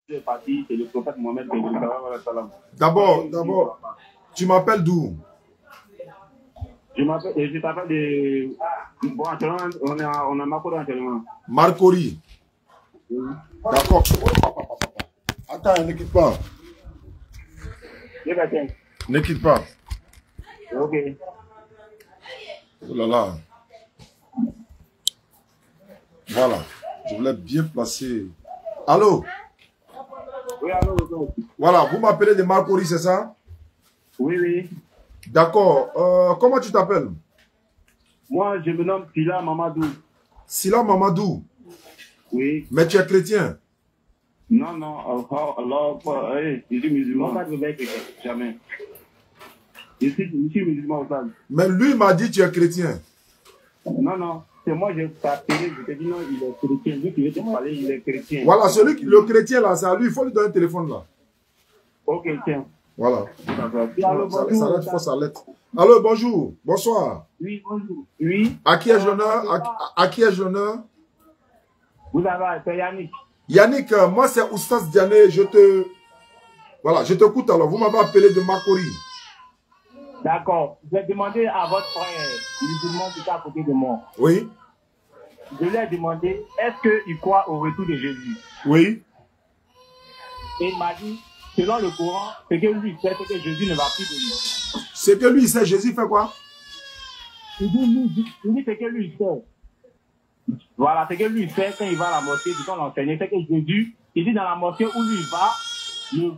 est parti, c'est le prophète Mohammed. D'abord, tu m'appelles d'où? Je t'appelle de... Bon, actuellement, on a Marcory actuellement. Marcory. D'accord. Attends, ne quitte pas. Ne quitte pas. Ok. Oh là là. Voilà. Je voulais bien placer. Allô? Oui, allô. Voilà, vous m'appelez de Marcory, c'est ça? Oui, oui. D'accord. Comment tu t'appelles? Moi, je me nomme Sila Mamadou. Sila Mamadou? Oui. Mais tu es chrétien? Non, je suis musulman. Jamais. Je suis musulman au stade. Mais lui m'a dit tu es chrétien. Non. C'est moi, je t'ai appelé, je t'ai dit non, il est chrétien. Lui qui veut te parler, il est chrétien. Voilà, le chrétien là, c'est à lui, il faut lui donner un téléphone là. Ok, tiens. Voilà. Allô, bonjour. Ça lettre. Allô, bonjour. Bonsoir. Oui, bonjour. Oui. À qui ai-je l'honneur? À qui ai-je l'honneur? Vous avez, c'est Yannick. Yannick, moi c'est Oustaz Diané, Voilà, je t'écoute alors. Vous m'avez appelé de Marcory. D'accord. J'ai demandé à votre frère, musulman qui est à côté de moi. Oui. Je lui ai demandé, est-ce qu'il croit au retour de Jésus? Oui. Et il m'a dit, selon le Coran, ce que lui sait, c'est que Jésus ne va plus venir. Ce que lui sait, Jésus fait quoi? Il dit ce que lui sait. Voilà, ce que lui sait quand il va à la mosquée, du temps l'enseigner, c'est que Jésus, il dit dans la mosquée où lui il va,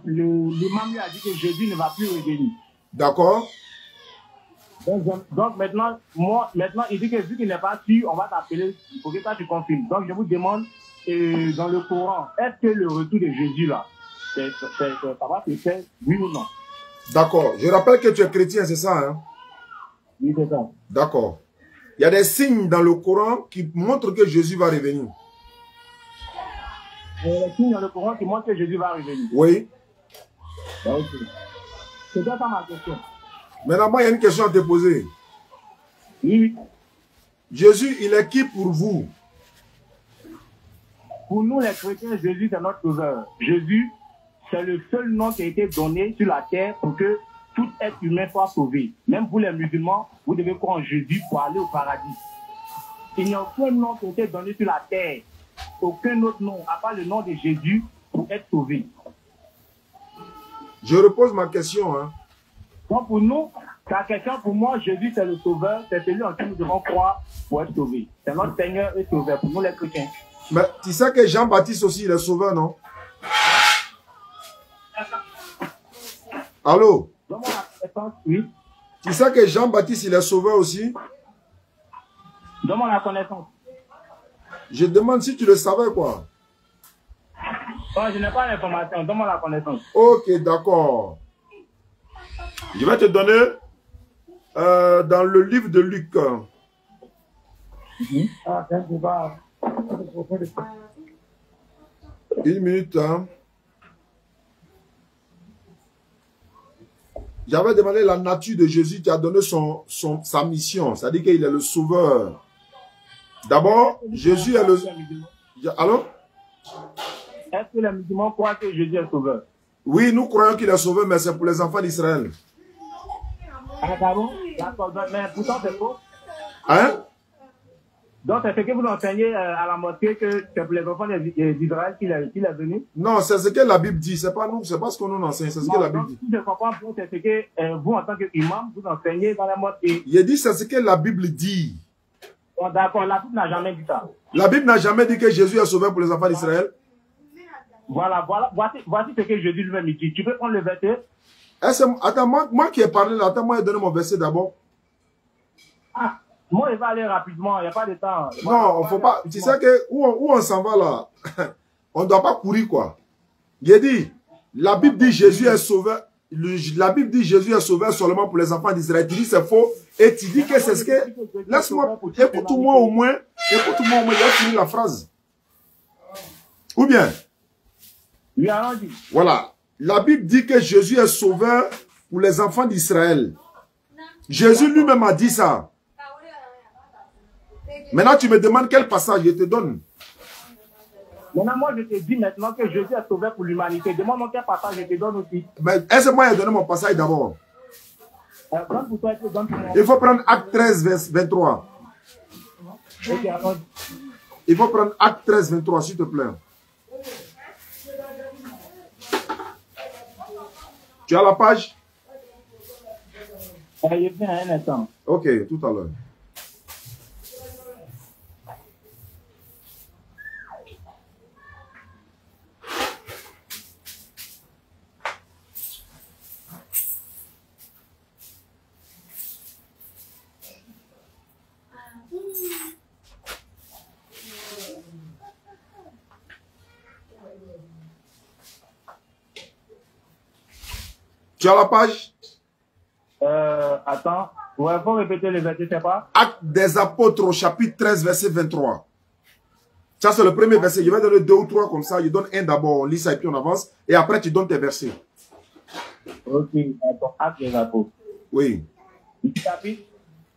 l'imam lui a dit que Jésus ne va plus revenir. D'accord. Donc maintenant, il dit que vu qu'il n'est pas sûr, on va t'appeler pour que toi tu confirmes. Donc je vous demande, dans le Coran, est-ce que le retour de Jésus là, ça va se faire, oui ou non? D'accord. Je rappelle que tu es chrétien, c'est ça, hein? Oui, c'est ça. D'accord. Il y a des signes dans le Coran qui montrent que Jésus va revenir. Il y a des signes dans le Coran qui montrent que Jésus va revenir. Oui. Ok. C'est ça ma question. Maintenant, moi, il y a une question à te poser. Oui. Jésus, il est qui pour vous? Pour nous, les chrétiens, Jésus, c'est notre sauveur. Jésus, c'est le seul nom qui a été donné sur la terre pour que tout être humain soit sauvé. Même vous, les musulmans, vous devez croire en Jésus pour aller au paradis. Il n'y a aucun nom qui a été donné sur la terre. Aucun autre nom, à part le nom de Jésus, pour être sauvé. Je repose ma question, hein. Donc pour nous, la question pour moi, Jésus c'est le sauveur, c'est celui en qui nous devons croire pour être sauvés. C'est notre Seigneur et sauveur pour nous les chrétiens. Mais tu sais que Jean-Baptiste aussi, il est sauveur, non? Allô? Donne-moi la connaissance, oui. Tu sais que Jean-Baptiste, il est sauveur aussi? Donne-moi la connaissance. Je demande si tu le savais, quoi. Non, je n'ai pas l'information, donne-moi la connaissance. Ok, d'accord. Je vais te donner dans le livre de Luc. Une minute. Hein. J'avais demandé la nature de Jésus qui a donné sa mission. C'est-à-dire qu'il est le sauveur. D'abord, Jésus est le... Allô? Est-ce que les musulmans croient que Jésus est sauveur? Oui, nous croyons qu'il est sauveur, mais c'est pour les enfants d'Israël. Ah, pardon? D'accord, mais pourtant c'est faux. Hein? Donc c'est ce que vous enseignez à la mosquée que c'est pour les enfants d'Israël qu'il est venu? Non, c'est ce que la Bible dit. C'est pas nous, c'est pas ce qu'on nous enseigne, c'est ce que la Bible dit. Si je comprends bien, c'est ce que vous, en tant qu'imam, vous enseignez dans la mosquée. Il dit c'est ce que la Bible dit. Bon, d'accord, la Bible n'a jamais dit ça. La Bible n'a jamais dit que Jésus est sauveur pour les enfants d'Israël. Voilà, voici ce que Jésus lui-même dit. Tu peux prendre le verset? Attends, moi qui ai parlé là, attends, moi j'ai donné mon verset d'abord. Ah, moi il va aller rapidement, il n'y a pas de temps. Non, on faut pas. Tu sais que où on s'en va là, on ne doit pas courir quoi. Il dit, la Bible dit Jésus est sauveur. La Bible dit Jésus est sauveur seulement pour les enfants d'Israël. Tu dis c'est faux et tu dis que c'est ce que. Laisse-moi, écoute-moi au moins, il a fini la phrase. Ou bien. Voilà. La Bible dit que Jésus est sauveur pour les enfants d'Israël. Jésus lui-même a dit ça. Maintenant, tu me demandes quel passage je te donne. Maintenant, moi, je te dis maintenant que Jésus est sauvé pour l'humanité. Demande-moi quel passage je te donne aussi. Mais est-ce que moi, j'ai donné mon passage d'abord? Donne pour toi et donne pour moi. Il faut prendre Acte 13, verset 23. Ok, alors. Il faut prendre Acte 13, 23, s'il te plaît. Tu as la page? Je viens un instant. Ok, tout à l'heure. Tu as la page? Attends. Ouais, faut répéter le verset, c'est pas? Acte des apôtres au chapitre 13, verset 23. Ça, c'est le premier verset. Je vais donner 2 ou 3 comme ça. Je donne un d'abord, on lit ça et puis on avance. Et après, tu donnes tes versets. Ok, attends. Acte des apôtres. Oui. Chapitre?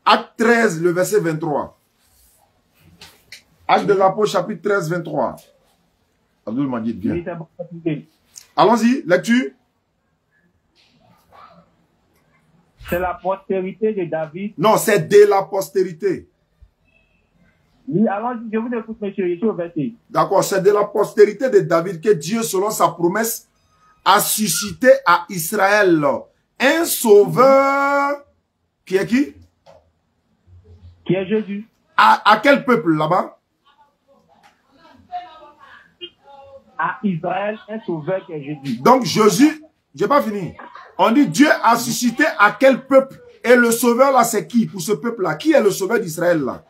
Acte 13, le verset 23. Acte des apôtres, chapitre 13, 23. Abdul Majid, bien. Oui, c'est bon. Allons-y, lecture. C'est la postérité de David. Non, c'est de la postérité. Oui, allons-y, je vous écoute, monsieur. Je suis au verset. D'accord, c'est de la postérité de David que Dieu, selon sa promesse, a suscité à Israël un sauveur qui est qui? Qui est Jésus. À quel peuple là-bas? À Israël, un sauveur qui est Jésus. Donc Jésus, j'ai pas fini. On dit Dieu a suscité à quel peuple? Et le sauveur là, c'est qui pour ce peuple-là? Qui est le sauveur d'Israël là?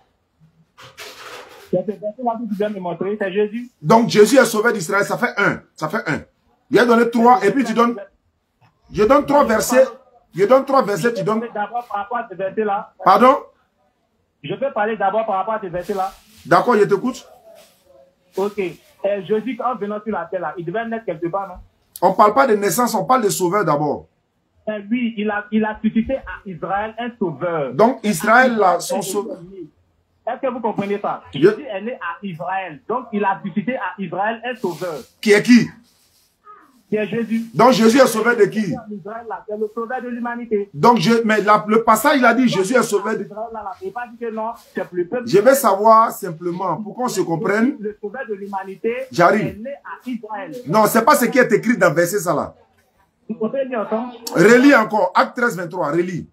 C'est ce verset-là que tu viens de me montrer, c'est Jésus. Donc Jésus est sauveur d'Israël, ça fait 1. Ça fait 1. Il a donné 3 et puis tu donnes... Je donne 3 versets. Je donne 3 versets, tu donnes... D'abord par rapport à ce verset-là. Pardon? Je peux parler d'abord par rapport à ce verset-là. D'accord, je t'écoute. Ok. Et Jésus, en venant sur la terre, là, il devait naître quelque part, non? On ne parle pas de naissance, on parle de sauveur d'abord. Et lui, il a suscité à Israël un sauveur. Donc Israël, là, son sauveur... Est-ce que vous comprenez ça? Jésus est né à Israël. Donc il a suscité à Israël un sauveur. Qui est qui? Qui est Jésus. Donc Jésus est sauveur de qui? C'est le sauveur de l'humanité. Donc, le passage, il a dit Jésus est sauveur de... Pas dit que non, c'est plus peuple. Je vais savoir simplement, pour qu'on se comprenne. Le sauveur de l'humanité J'arrive. est né à Israël. Non, c'est pas ce qui est écrit dans le verset ça là. Vous pouvez lire ensemble? Relis encore, Acte 13, 23, relis.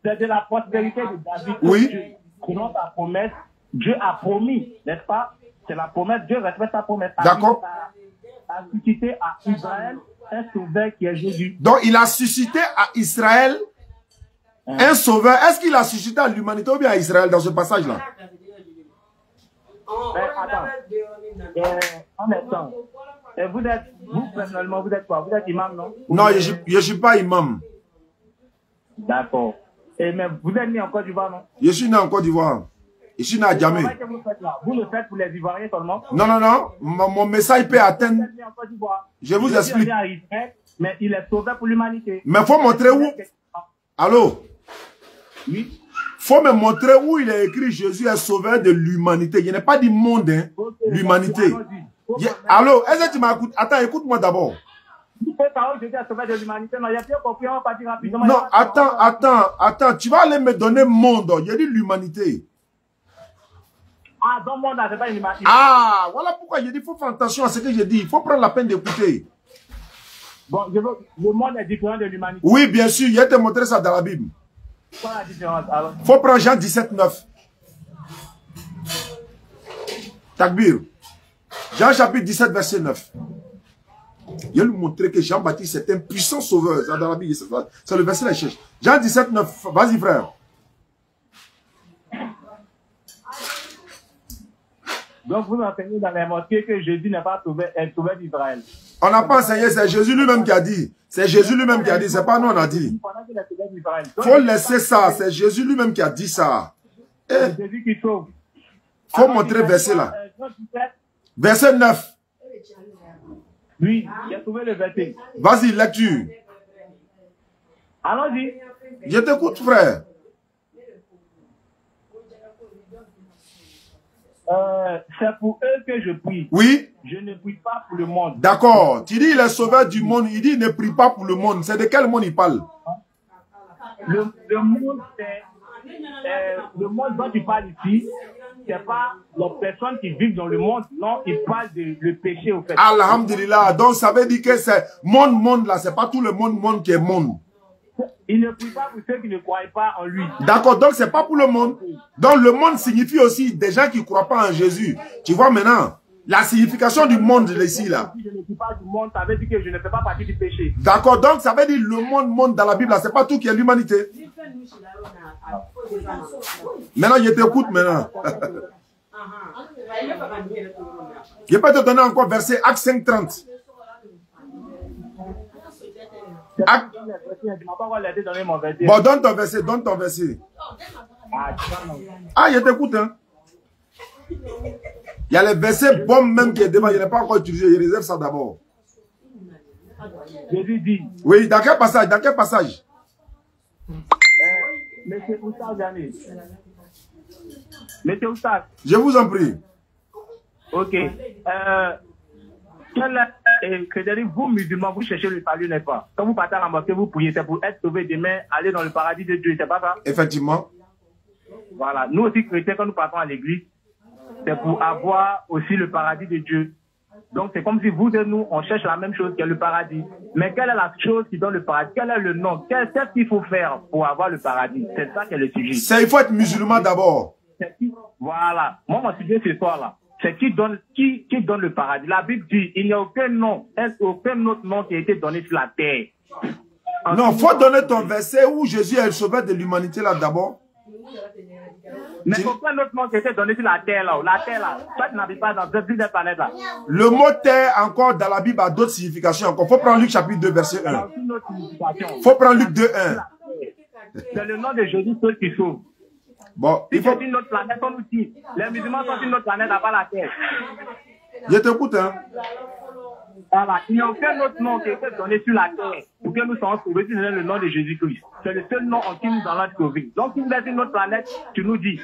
C'est de la prospérité de David. Oui. Selon sa promesse, Dieu a promis, n'est-ce pas? C'est la promesse, Dieu respecte sa promesse. D'accord. A suscité à Israël un sauveur qui est Jésus. Donc il a suscité à Israël un sauveur. Est-ce qu'il a suscité à l'humanité ou bien à Israël dans ce passage-là? Attends. En instant. Et vous personnellement, vous êtes quoi? Vous êtes imam, non? Non, je ne suis pas imam. D'accord. Mais vous êtes né en Côte d'Ivoire, non? Je suis né en Côte d'Ivoire. Je suis né à Djamé. Vous le faites pour les Ivoiriens seulement? Non, non, non. Mon message peut atteindre. Je vous explique. Mais il est sauvé pour l'humanité. Mais il faut montrer où. Allô? Oui. Faut me montrer où il est écrit Jésus est sauveur de l'humanité. Je n'ai pas dit monde, hein. L'humanité. Allô? Est-ce que tu m'écoutes? Attends, écoute-moi d'abord. Non, attends. Tu vas aller me donner monde. Il y a dit l'humanité. Ah, dans le monde, c'est pas l'humanité. Ah, voilà pourquoi je dis, il faut faire attention à ce que je dis. Il faut prendre la peine d'écouter. Bon, le monde est différent de l'humanité. Oui, bien sûr. Je vais te montrer ça dans la Bible. Quoi la différence alors? Il faut prendre Jean 17, 9. Takbir. Jean chapitre 17, verset 9. Il va lui montrer que Jean-Baptiste est un puissant sauveur. Ça, dans la Bible, c'est le verset là, cherche. Jean 17, 9. Vas-y, frère. Donc, vous enseignez dans les mosquées que Jésus n'est pas sauvé d'Israël. On n'a pas enseigné, c'est Jésus lui-même qui a dit. C'est Jésus lui-même qui a dit, c'est pas nous on a dit. Il faut laisser ça, c'est Jésus lui-même qui a dit ça. C'est Jésus qui sauve. Il faut montrer verset là. Verset 9. Oui, il a trouvé le verset. Vas-y, lecture. Allons-y. Je t'écoute, frère. C'est pour eux que je prie. Oui. Je ne prie pas pour le monde. D'accord. Tu dis il est sauveur du monde. Il dit il ne prie pas pour le monde. C'est de quel monde il parle? Le monde, c'est le monde dont tu parles ici. C'est pas les personnes qui vivent dans le monde. Non, il parle de le péché au fait. Alhamdulillah. Donc ça veut dire que c'est monde là. C'est pas tout le monde qui est monde. Il ne prie pas pour ceux qui ne croient pas en lui. D'accord, donc c'est pas pour le monde. Donc le monde signifie aussi des gens qui ne croient pas en Jésus. Tu vois maintenant la signification du monde ici là. Si je ne prie pas du monde, ça veut dire que je ne fais pas partie du péché. D'accord, donc ça veut dire le monde dans la Bible là, c'est pas tout qui est l'humanité. Maintenant je t'écoute maintenant. Je peux te donner encore verset Actes 5:30. Bon, donne ton verset, donne ton verset. Ah, je t'écoute, hein. Il y a les versets bombes même qui est devant, je n'ai pas encore utilisé, je réserve ça d'abord. Jésus dit. Oui, dans quel passage? Dans quel passage? Monsieur Oussard Jamais. Monsieur Oussard. Je vous en prie. Ok. C'est-à-dire, vous, musulmans, vous cherchez le salut, n'est-ce pas? Quand vous partez à la mosquée, vous priez, c'est pour être sauvé demain, aller dans le paradis de Dieu, c'est pas ça? Effectivement. Voilà. Nous aussi, chrétiens, quand nous partons à l'église, c'est pour avoir aussi le paradis de Dieu. Donc, c'est comme si vous et nous, on cherche la même chose que le paradis. Mais quelle est la chose qui donne le paradis? Quel est le nom? Qu'est-ce qu'il faut faire pour avoir le paradis? C'est ça qui est le sujet. Il faut être musulman d'abord. Voilà. Moi, mon sujet ce soir-là, c'est qui donne le paradis. La Bible dit, il n'y a aucun autre nom qui a été donné sur la terre. Non, il faut donner ton verset où Jésus est le sauveur de l'humanité là d'abord. Mais aucun autre nom qui a été donné sur la terre là. La terre là. Toi, tu n'habites pas dans cette planète là. Le mot terre encore dans la Bible a d'autres significations encore. Il faut prendre Luc chapitre 2 verset 1. Il faut prendre Luc 2, 1. C'est le nom de Jésus seul qui sauve. Bon, il faut... une autre planète, on nous dit. Les musulmans sont une autre planète à part la terre. Je t'écoute, hein. Voilà. Il n'y a aucun autre nom qui a été donné sur la terre pour que nous soyons sauvés, si ce n'est le nom de Jésus-Christ. C'est le seul nom en qui nous allons être sauvés. Donc, si vous êtes une autre planète, tu nous dis.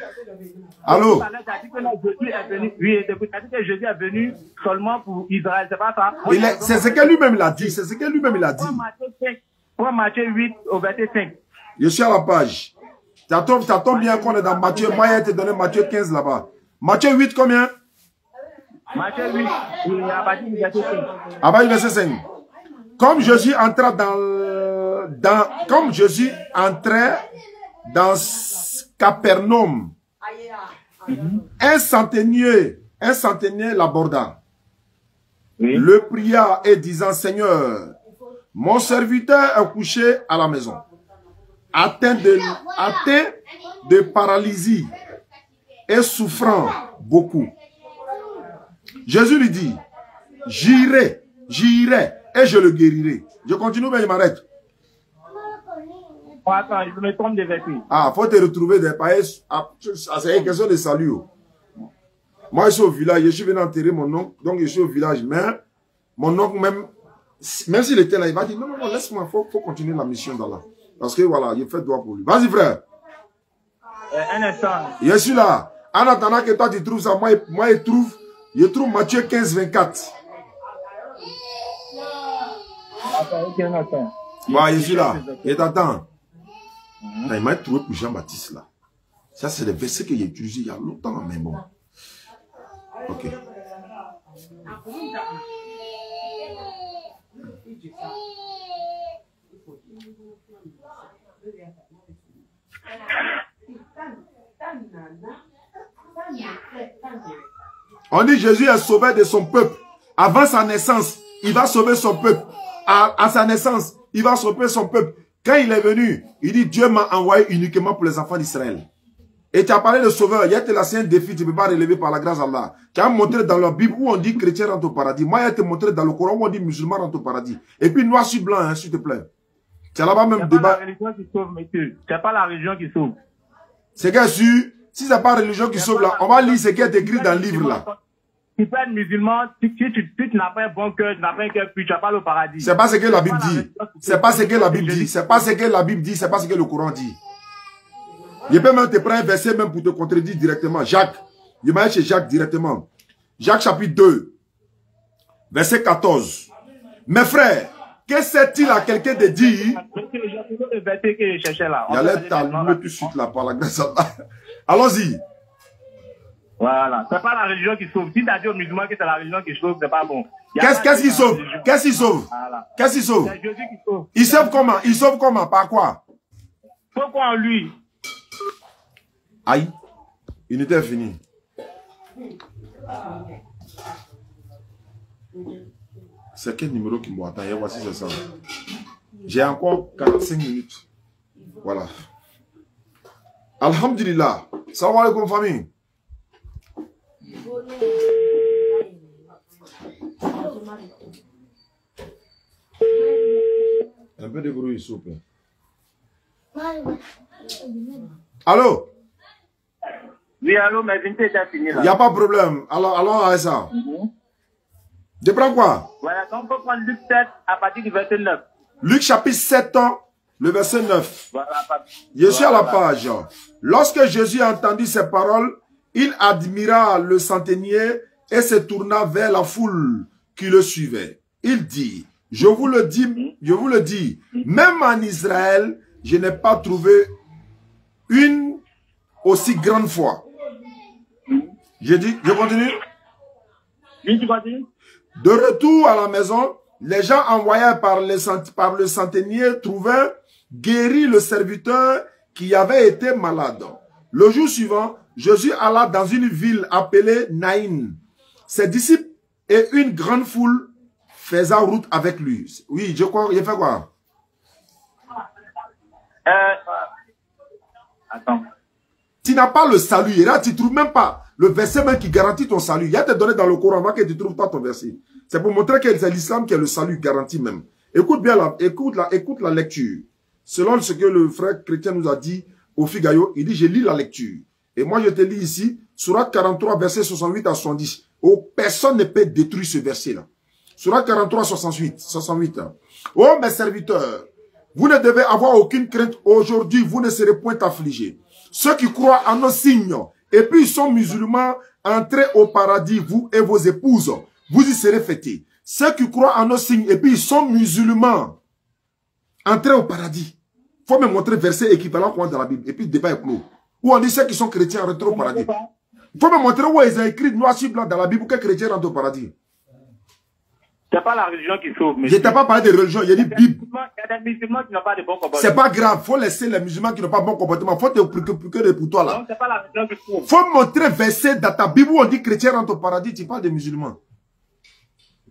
Allô? Jésus est venu, oui, écoute, tu as dit que Jésus est venu seulement pour Israël, c'est pas ça? C'est ce que lui-même l'a dit. C'est ce que lui-même il a dit. Pour Matthieu 8 au verset 5. Je suis à la page. Ça tombe bien qu'on est dans Matthieu. Moi, il a été donné Matthieu 15 là-bas. Matthieu 8, combien? Matthieu 8, à partir du verset 5. À partir du verset 5. Comme Jésus entra dans Capernaum, un centenier l'aborda. Oui. Le pria et disant, Seigneur, mon serviteur est couché à la maison, atteint de paralysie et souffrant beaucoup. Jésus lui dit, j'irai et je le guérirai. Je continue, mais je m'arrête. Attends, je me trompe de verset. Ah, faut te retrouver des païens. C'est une question de salut. Moi, je suis au village, je suis venu enterrer mon oncle, donc je suis au village. Mais mon oncle, même s'il était là, il va dire, non, laisse-moi, faut continuer la mission dans là. Parce que voilà, il fait droit pour lui. Vas-y, frère. Un instant. Je suis là. En attendant que toi, tu trouves ça, moi, je trouve Matthieu 15, 24. Attends. Ouais, je suis là. Je t'attends. Il m'a trouvé pour Jean-Baptiste là. Ça, c'est le verset que j'ai utilisé il y a longtemps, mais bon. Ok. On dit Jésus est sauveur de son peuple. Avant sa naissance, il va sauver son peuple. À sa naissance, il va sauver son peuple. Quand il est venu, il dit Dieu m'a envoyé uniquement pour les enfants d'Israël. Et tu as parlé de sauveur. Il y a laissé un défi, tu ne peux pas relever par la grâce d'Allah. Tu as montré dans la Bible où on dit chrétien rentre au paradis. Moi, il a été montré dans le Coran où on dit musulman rentre au paradis. Et puis noir sur blanc, hein, s'il te plaît. Tu as là-bas même débat. C'est pas la religion qui sauve, monsieur. C'est pas la religion qui sauve. C'est que si c'est pas la religion qui sauve là, on va lire ce qui est écrit dans le livre là. Tu peux être musulman, si tu n'as pas un bon cœur, tu n'as pas un cœur puis tu n'as pas le paradis. C'est pas ce que la Bible dit. C'est pas ce que la Bible dit. C'est pas ce que la Bible dit. C'est pas ce que le Coran dit. Je peux même te prendre un verset même pour te contredire directement. Jacques. Je vais aller chez Jacques directement. Jacques chapitre 2, verset 14. Mes frères, que sert-il à quelqu'un de dire? Il allait t'allumer tout de suite là par la grâce d'Allah. Allons-y. Voilà. C'est pas la religion qui sauve. Si tu as dit aux musulmans que c'est la religion qui sauve, c'est pas bon. Qu'est-ce qu'il sauve? Qu'est-ce qu'il sauve? Voilà. Qu'est-ce qu'il sauve? C'est Jésus qui sauve. Il sauve comment? Il sauve comment? Par quoi? Pourquoi en lui? Aïe. Il était fini. C'est quel numéro qui m'attend? Voici, c'est ça. J'ai encore 45 minutes. Voilà. Alhamdulillah. Salam alaikum, famille. Un peu de bruit, s'il vous plaît. Allô? Oui, allô, mais Vinci était fini là. Il n'y a pas de problème. Alors, allons à ça. Je prends quoi? Voilà, donc on peut prendre Luc 7 à partir du verset 9. Luc chapitre 7, le verset 9. Voilà, je suis à la page. Lorsque Jésus a entendu ces paroles, il admira le centenier et se tourna vers la foule qui le suivait. Il dit, je vous le dis, même en Israël, je n'ai pas trouvé une aussi grande foi. Je continue. Oui, tu continues. De retour à la maison, les gens envoyés par le centenier trouvaient guéri le serviteur qui avait été malade. Le jour suivant, Jésus alla dans une ville appelée Naïn. Ses disciples et une grande foule faisaient route avec lui. Oui, je crois, il fait quoi? Attends. Tu n'as pas le salut. Et là, tu ne trouves même pas le verset même qui garantit ton salut. Il y a des données dans le Coran que tu ne trouves pas ton verset. C'est pour montrer que c'est l'islam qui est le salut garanti même. Écoute bien, écoute la lecture. Selon ce que le frère chrétien nous a dit au Figayo, il dit, je lis la lecture. Et moi, je te lis ici, Sourate 43, verset 68 à 70. Oh, personne ne peut détruire ce verset-là. Sourate 43, 68. Oh, mes serviteurs, vous ne devez avoir aucune crainte. Aujourd'hui, vous ne serez point affligés. Ceux qui croient en nos signes, et puis ils sont musulmans, entrez au paradis, vous et vos épouses. Vous y serez fêtés. Ceux qui croient en nos signes, et puis ils sont musulmans, entrez au paradis. Il faut me montrer verset équivalent dans la Bible. Et puis le débat est clos. Où on dit ceux qui sont chrétiens rentrent au paradis. Il faut me montrer où ils ont écrit noir sur blanc dans la Bible que chrétiens rentrent au paradis. C'est pas la religion qui sauve. Je t'ai pas parlé de religion, il y a dit Bible. Il y a des musulmans qui n'ont pas de bon comportement. C'est pas grave, faut laisser les musulmans qui n'ont pas de bon comportement. Faut te préoccuper pour toi là. Non, c'est pas la religion qui sauve. Faut montrer verset dans ta Bible où on dit chrétien rentre au paradis, tu parles des musulmans.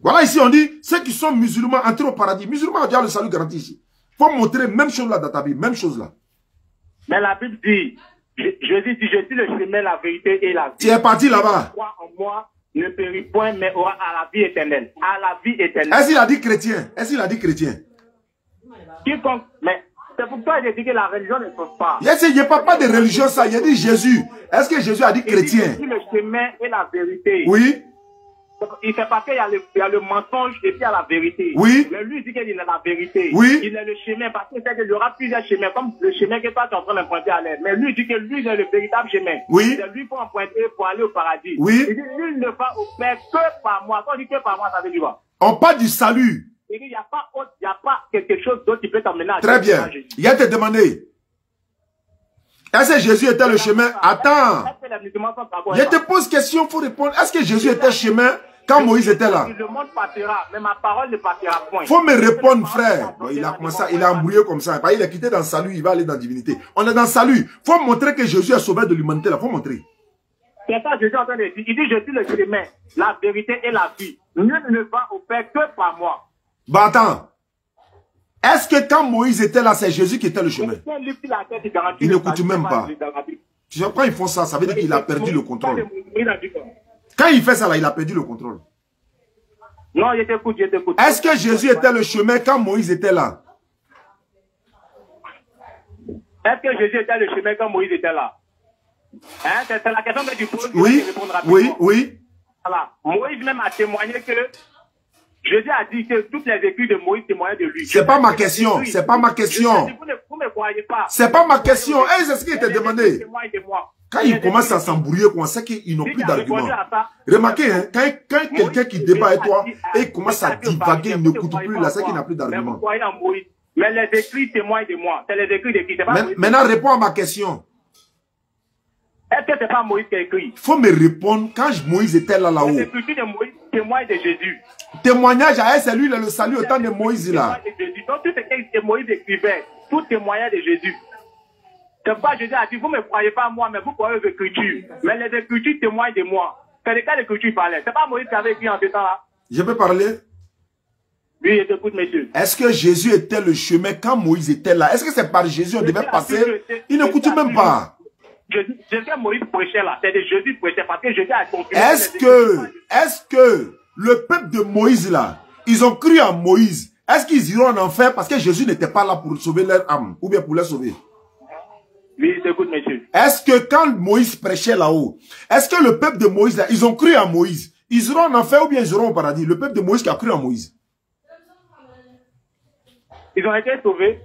Voilà, ici on dit ceux qui sont musulmans entrent au paradis. Musulmans ont déjà le salut garanti ici. Faut montrer même chose là dans ta Bible, même chose là. Mais la Bible dit, Jésus dit, je suis le chemin, la vérité et la vie. Tu es parti là-bas. Crois en moi, ne périt point, mais aura à la vie éternelle. À la vie éternelle. Est-ce qu'il a dit chrétien? Est-ce qu'il a dit chrétien? Quiconque, mais c'est pour ça que j'ai dit que la religion ne sauve pas. Il n'y a pas de religion ça, il a dit Jésus. Est-ce que Jésus a dit chrétien? Il dit, je suis le chemin et la vérité. Oui. Il fait pas qu'il y a le mensonge et puis il y a la vérité. Oui. Mais lui, il dit qu'il est la vérité. Oui. Il est le chemin parce qu'il sait qu'il y aura plusieurs chemins, comme le chemin que toi tu es en train d'emprunter à l'aide. Mais lui, il dit que lui, il est le véritable chemin. Oui. C'est lui pour emprunter pour aller au paradis. Oui. Il dit, nul ne va au Père que par moi. Quand on dit que par moi, ça veut dire quoi? On parle du salut. Il dit, il n'y a pas quelque chose d'autre qui peut t'emmener à Très bien. Il a te demandé. Est-ce que Jésus était le chemin? Attends. Je te pose question, il faut répondre. Est-ce que Jésus était le chemin quand Moïse était là? Le monde partira, mais ma parole ne partira point. Faut me répondre, frère. Bon, il a commencé, il a embrouillé comme ça. Il est quitté dans le salut, il va aller dans la divinité. On est dans le salut. Faut montrer que Jésus est sauveur de l'humanité là. Faut montrer. C'est ça que Jésus est en train de dire. Il dit, je suis le chemin, la vérité et la vie. Nul ne va au Père que par moi. Bah attends. Est-ce que quand Moïse était là, c'est Jésus qui était le chemin? Il n'écoute même pas. Tu sais pourquoi ils font ça? Ça veut dire qu'il a perdu le contrôle. Quand il fait ça là, il a perdu le contrôle. Non, je t'écoute, je t'écoute. Est-ce que Jésus était le chemin quand Moïse était là? Est-ce que Jésus était le chemin quand Moïse était là? Hein? C'est la question que tu poses. Oui, oui. Voilà. Moïse même a témoigné que Jésus a dit que toutes les écrits de Moïse témoignaient de lui. C'est pas ma question. C'est pas ma question. Vous ne croyez pas. C'est pas ma question. C'est ce qu'il t'a demandé. Quand ils commencent à s'embrouiller, on sait qu'ils n'ont plus d'arguments. Remarquez, hein, quand quelqu'un qui débat avec toi et il commence à divaguer, il n'écoute plus, là, c'est qu'il n'a plus d'arguments. Mais les écrits témoignent de moi. C'est les écrits de qui? Maintenant, réponds à ma question. Est-ce que c'est pas Moïse qui a écrit? Il faut me répondre quand Moïse était là-haut. Les écritures de Moïse témoignent de Jésus. Témoignage à elle, c'est lui le salut au temps de Moïse là. Donc tout ce que Moïse écrivait, tout témoignait de Jésus. C'est pourquoi Jésus a dit, vous ne me croyez pas moi, mais vous croyez aux Écritures. Mais les Écritures témoignent de moi. C'est de quelle Écriture il parlait? C'est pas Moïse qui avait écrit en ce temps-là? Je peux parler? Oui, je t'écoute, monsieur. Est-ce que Jésus était le chemin quand Moïse était là? Est-ce que c'est par Jésus on devait passer? Il n'écoute même pas. Ce que Moïse prêchait là, c'est de Jésus prêchait parce que Jésus a confirmé. Est-ce que le peuple de Moïse là, ils ont cru en Moïse? Est-ce qu'ils iront en enfer parce que Jésus n'était pas là pour sauver leur âme ou bien pour les sauver? Oui, j'écoute, monsieur. Est-ce que quand Moïse prêchait là-haut, est-ce que le peuple de Moïse là, ils ont cru en Moïse? Ils iront en enfer ou bien ils iront au paradis? Le peuple de Moïse qui a cru en Moïse. Ils ont été sauvés.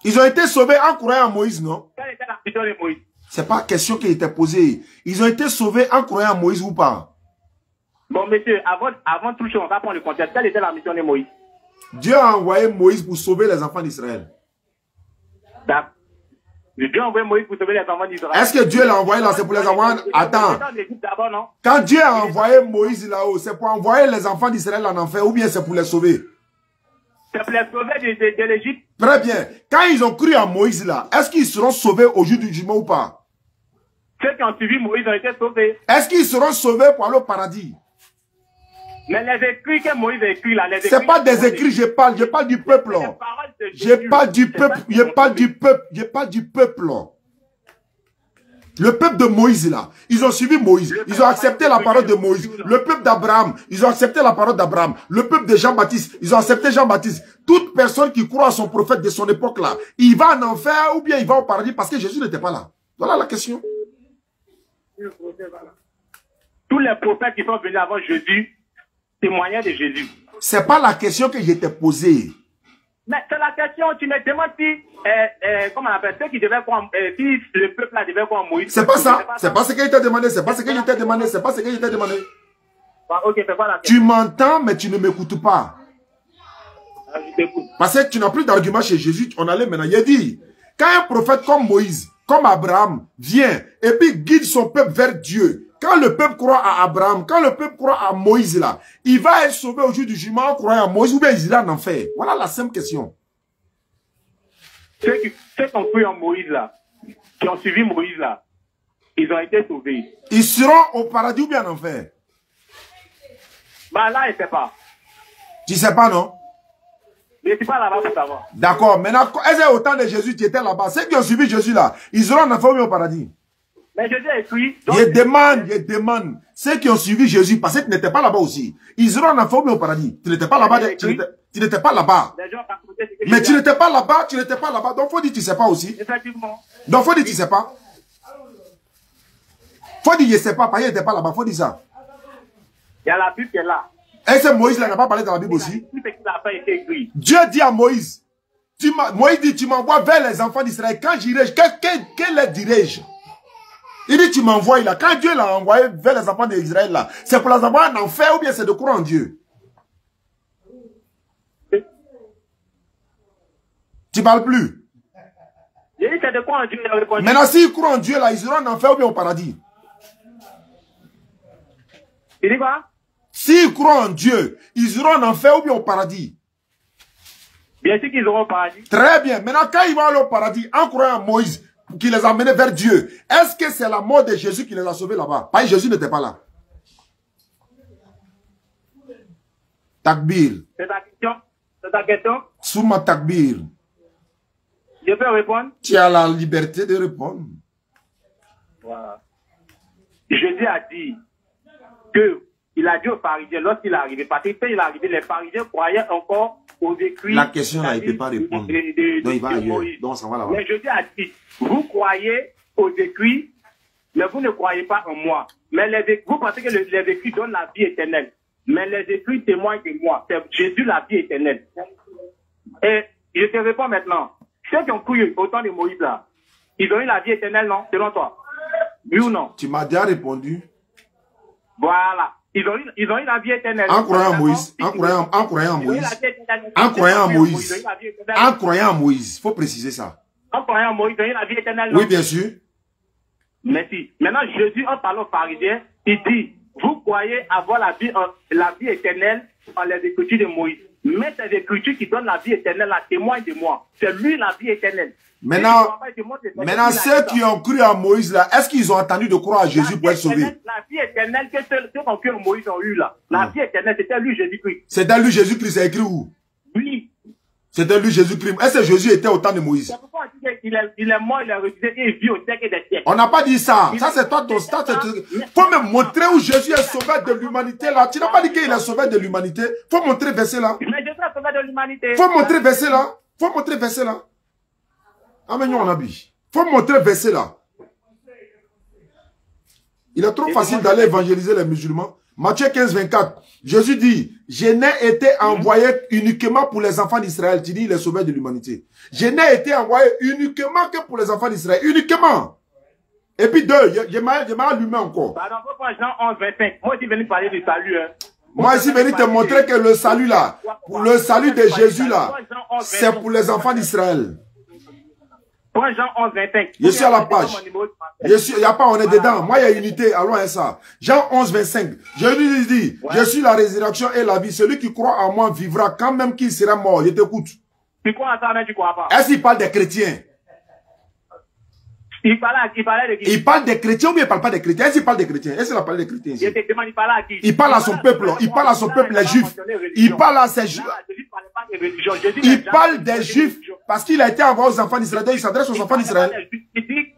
Ils ont été sauvés en croyant en Moïse, non? Quelle était la mission de Moïse? C'est pas question qui était posée. Ils ont été sauvés en croyant en Moïse ou pas? Bon, monsieur, avant tout chose, on va prendre le contexte. Quelle était la mission de Moïse? Dieu a envoyé Moïse pour sauver les enfants d'Israël. D'accord. Dieu a envoyé Moïse pour sauver les enfants d'Israël. Est-ce que Dieu l'a envoyé là, c'est pour les envoyer? Attends. Quand Dieu a envoyé Moïse là-haut, c'est pour envoyer les enfants d'Israël en enfer ou bien c'est pour les sauver? C'est pour les sauver de l'Égypte. Très bien. Quand ils ont cru à Moïse là, est-ce qu'ils seront sauvés au jour du jugement ou pas? Ceux qui ont suivi Moïse ont été sauvés. Est-ce qu'ils seront sauvés pour aller au paradis? Mais les écrits que Moïse a écrits là, c'est pas des écrits, je parle du peuple. Je parle du peuple, je parle du peuple. Le peuple de Moïse là, ils ont suivi Moïse, ils ont accepté la parole de Moïse. Le peuple d'Abraham, ils ont accepté la parole d'Abraham. Le peuple de Jean-Baptiste, ils ont accepté Jean-Baptiste. Toute personne qui croit à son prophète de son époque là, il va en enfer ou bien il va au paradis parce que Jésus n'était pas là. Voilà la question. Tous les prophètes qui sont venus avant Jésus témoignaient de Jésus. C'est pas la question que je t'ai posée. Mais c'est la question, tu me demandes si, comment on appelle, ceux qui devaient croire, si le peuple là devait croire en Moïse. C'est pas ça, c'est pas ce qu'il t'a demandé, c'est pas ce qu'il t'a demandé, c'est pas ce qu'il t'a demandé. Ok, c'est pas la question. Tu m'entends, mais tu ne m'écoutes pas. Je t'écoute. Parce que tu n'as plus d'argument chez Jésus, on allait maintenant. Il a dit, quand un prophète comme Moïse, comme Abraham, vient et puis guide son peuple vers Dieu, quand le peuple croit à Abraham, quand le peuple croit à Moïse là, il va être sauvé au jour du jugement en croyant à Moïse ou bien il ira en enfer. Voilà la simple question. Ceux qui ont cru en Moïse là, qui ont suivi Moïse là, ils ont été sauvés. Ils seront au paradis ou bien en enfer? Bah là, je ne sais pas. Tu sais pas, non? Je ne suis pas là-bas pour savoir. D'accord. Maintenant, est-ce qu'au temps de Jésus, tu étais là-bas? Ceux qui ont suivi Jésus là, ils seront en enfer ou bien au paradis? Mais Jésus a écrit. Je demande. Ceux qui ont suivi Jésus, parce que tu n'étais pas là-bas aussi. Ils seront en enfer ou bien au paradis? Tu n'étais pas là-bas. Tu n'étais pas là-bas. Mais tu n'étais pas là-bas, tu n'étais pas là-bas. Donc, faut dire que tu ne sais pas aussi. Effectivement. Donc, faut dire que tu ne sais pas. Faut dire que je ne sais pas, parce qu'il n'était pas là-bas. Faut dire ça. Il y a la Bible qui est là. Est-ce que Moïse n'a pas parlé dans la Bible aussi? Dieu dit à Moïse, Moïse dit, tu m'envoies vers les enfants d'Israël. Quand j'irai, quel les dirai-je? Il dit, tu m'envoies là. Quand Dieu l'a envoyé vers les enfants d'Israël là, c'est pour les envoyer en enfer ou bien c'est de croire en Dieu? Tu parles plus? Il dit, c'est de croire en Dieu. Maintenant, s'ils croient en Dieu là, ils seront en enfer ou bien au paradis? Il dit quoi? S'ils croient en Dieu, ils iront en enfer ou bien au paradis? Bien sûr qu'ils iront au paradis. Très bien. Maintenant, quand ils vont aller au paradis, en croyant en Moïse, qui les a menés vers Dieu, est-ce que c'est la mort de Jésus qui les a sauvés là-bas? Parce que Jésus n'était pas là. Takbir. C'est ta question? C'est ta question? Souma takbir. Je peux répondre? Tu as la liberté de répondre. Voilà. Jésus a dit que il a dit aux pharisiens lorsqu'il est arrivé, parce que quand il est arrivé, les pharisiens croyaient encore aux écrits. La question là, il ne peut pas répondre. Donc il va ailleurs. Donc on s'en va là-bas. Mais Jésus a dit, vous croyez aux écrits, mais vous ne croyez pas en moi. Mais vous pensez que les écrits donnent la vie éternelle. Mais les écrits témoignent de moi. C'est Jésus la vie éternelle. Et je te réponds maintenant. Ceux qui ont cru au temps de Moïse là, ils ont eu la vie éternelle, non? Selon toi? Oui ou non? Tu m'as déjà répondu. Voilà. Ils ont eu la vie éternelle. En croyant en Moïse. En croyant en Moïse. En croyant en Moïse. En croyant en Moïse. Il faut préciser ça. En croyant en Moïse, ils ont eu la vie éternelle. Oui, bien sûr. Merci. Maintenant, Jésus, en parlant aux pharisiens, il dit, vous croyez avoir la vie éternelle en les écritures de Moïse. Mais ces écritures qui donnent la vie éternelle, la témoignent de moi. C'est lui la vie éternelle. Maintenant, ceux qui ont cru à Moïse, là, est-ce qu'ils ont attendu de croire à Jésus pour être sauvés? La vie éternelle que ceux qui ont cru à Moïse ont eu là. La vie éternelle, c'était lui Jésus-Christ. C'était lui Jésus-Christ, c'est écrit où? Oui. C'était lui Jésus-Christ. Est-ce que Jésus était au temps de Moïse? C'est pourquoi on dit qu'il est mort, il est ressuscité et il vit au siècle des siècles. On n'a pas dit ça. Ça, c'est toi, ton stade. Faut me montrer où Jésus est sauveur de l'humanité, là. Tu n'as pas dit qu'il est sauveur de l'humanité. Faut montrer verset là. Mais Jésus est sauveur de l'humanité. Faut montrer verset là. Faut montrer verset là. Amen, on a vu. Faut montrer verset là. Il est trop facile d'aller évangéliser les musulmans. Matthieu 15, 24. Jésus dit, je n'ai été envoyé uniquement pour les enfants d'Israël. Tu dis, il est sauveur de l'humanité. Je n'ai été envoyé uniquement que pour les enfants d'Israël. Uniquement. Et puis deux, je m'ai allumé encore. Pardon, pourquoi Jean 11, 25. Moi, je suis venu parler du salut. Hein. Moi, je suis venu te montrer que le salut là, pour le salut de Jésus là, c'est pour les enfants d'Israël. Point Jean 11, 25. Je suis à la page. Il n'y a pas, on est dedans. Moi, il y a unité. Allons à ça. Jean 11, 25. Jésus dit, je suis la résurrection et la vie. Celui qui croit en moi vivra quand même qu'il sera mort. Je t'écoute. Tu crois à ça, mais tu crois pas. Est-ce qu'il parle des chrétiens? Il parlait de qui? Il parle des chrétiens ou bien il parle pas des chrétiens? Est-ce qu'il parle des chrétiens? Est-ce qu'il a parlé des chrétiens ici? Il parlait à qui? Il parle à son peuple. Il parle à son peuple, les juifs. Il parle à ses juifs. Il parle des juifs parce qu'il a été envoyé aux enfants d'Israël. Il s'adresse aux enfants d'Israël. Il dit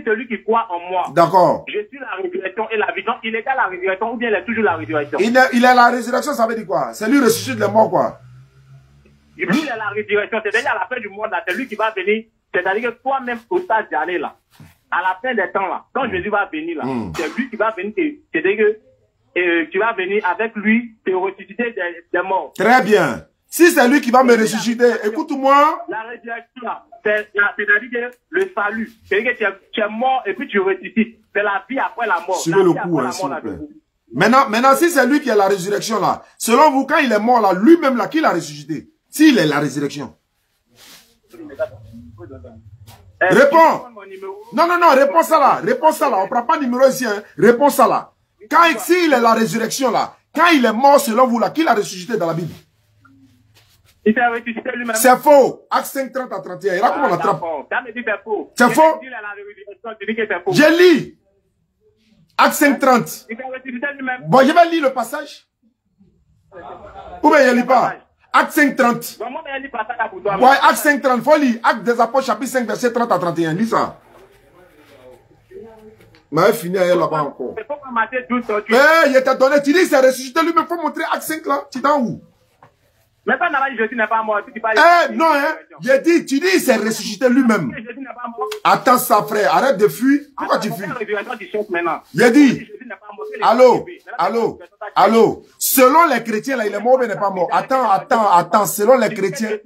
celui qui croit en moi. D'accord. Je suis la résurrection et la vie. Donc, il est à la résurrection ou bien il est toujours la résurrection? Il est la résurrection, ça veut dire quoi? C'est lui ressuscite les morts, quoi. Lui, il est la résurrection. C'est-à-dire à la fin du monde, là, c'est lui qui va venir. C'est-à-dire que toi-même, au stade d'année, là, à la fin des temps, là, quand Jésus va venir, là, c'est lui qui va venir. C'est-à-dire que tu vas venir avec lui te ressusciter des morts. Très bien. Si c'est lui qui va me ressusciter, écoute-moi. La résurrection, là, c'est-à-dire que le salut. C'est-à-dire que tu es mort et puis tu ressuscites. C'est la vie après la mort. Suivez le coup, hein, s'il vous plaît. Maintenant, si c'est lui qui est la résurrection, là, selon vous, quand il est mort, là, lui-même, là, qui l'a ressuscité? S'il est la résurrection. Réponds. Non, réponds ça là. Réponds ça là. On prend pas numéro ici, hein. Réponds ça là. S'il est la résurrection, là, quand il est mort, selon vous, là, qui l'a ressuscité dans la Bible? Il s'est ressuscité lui-même. C'est faux. Acte 5, 30 à 31. Et là, comment on attrape? C'est faux. Je lis. Acte 5, 30. Il s'est ressuscité lui-même. Bon, je vais lire le passage. Ou bien je lis pas. Acte 5, 30. Ouais, Acte 5, 30. Faut lire. Acte des Apôtres, chapitre 5, verset 30 à 31. Lis ça. Mais fini à là-bas encore. Je t'ai donné. Tu dis c'est ressuscité lui-même. Faut montrer Acte 5 là. Tu es dans où? Mais quand Jésus n'est pas mort, tu parles. Non, hein. J'ai dit, tu dis c'est ressuscité lui-même. Attends ça, frère. Arrête de fuir. Pourquoi tu fuis? J'ai dit. Allô. Selon les chrétiens, là, il est mort ou il n'est pas mort? Attends. Selon les chrétiens.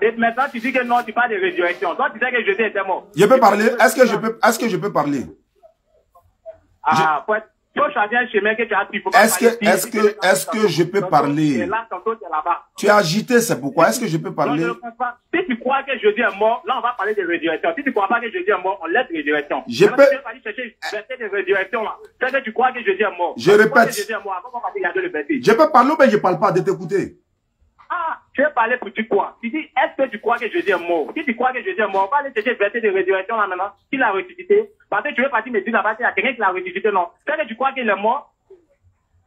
Et maintenant, tu dis que non, tu parles de résurrection. Toi, tu dis que Jésus était mort. Je peux parler? Est-ce que je peux parler? Est-ce que je peux parler? Tu es agité, c'est pourquoi? Est-ce que je peux parler? Si tu crois que Jésus est mort, là on va parler de résurrection. Si tu ne crois pas que Jésus est mort, on laisse résurrection. Je peux aller chercher de résurrection là. C'est que tu crois que Jésus est mort. Je répète. Je peux parler ou bien je ne parle pas de t'écouter? Ah, je vais parler pour tu crois. Tu dis, est-ce que tu crois que Jésus est mort? Si tu crois que Jésus est mort, on va aller chercher le verset de résurrection là maintenant. Qui l'a ressuscité? Parce que tu veux partir me dire là-bas, il y a quelqu'un qui l'a ressuscité, non. C'est que tu crois qu'il est mort?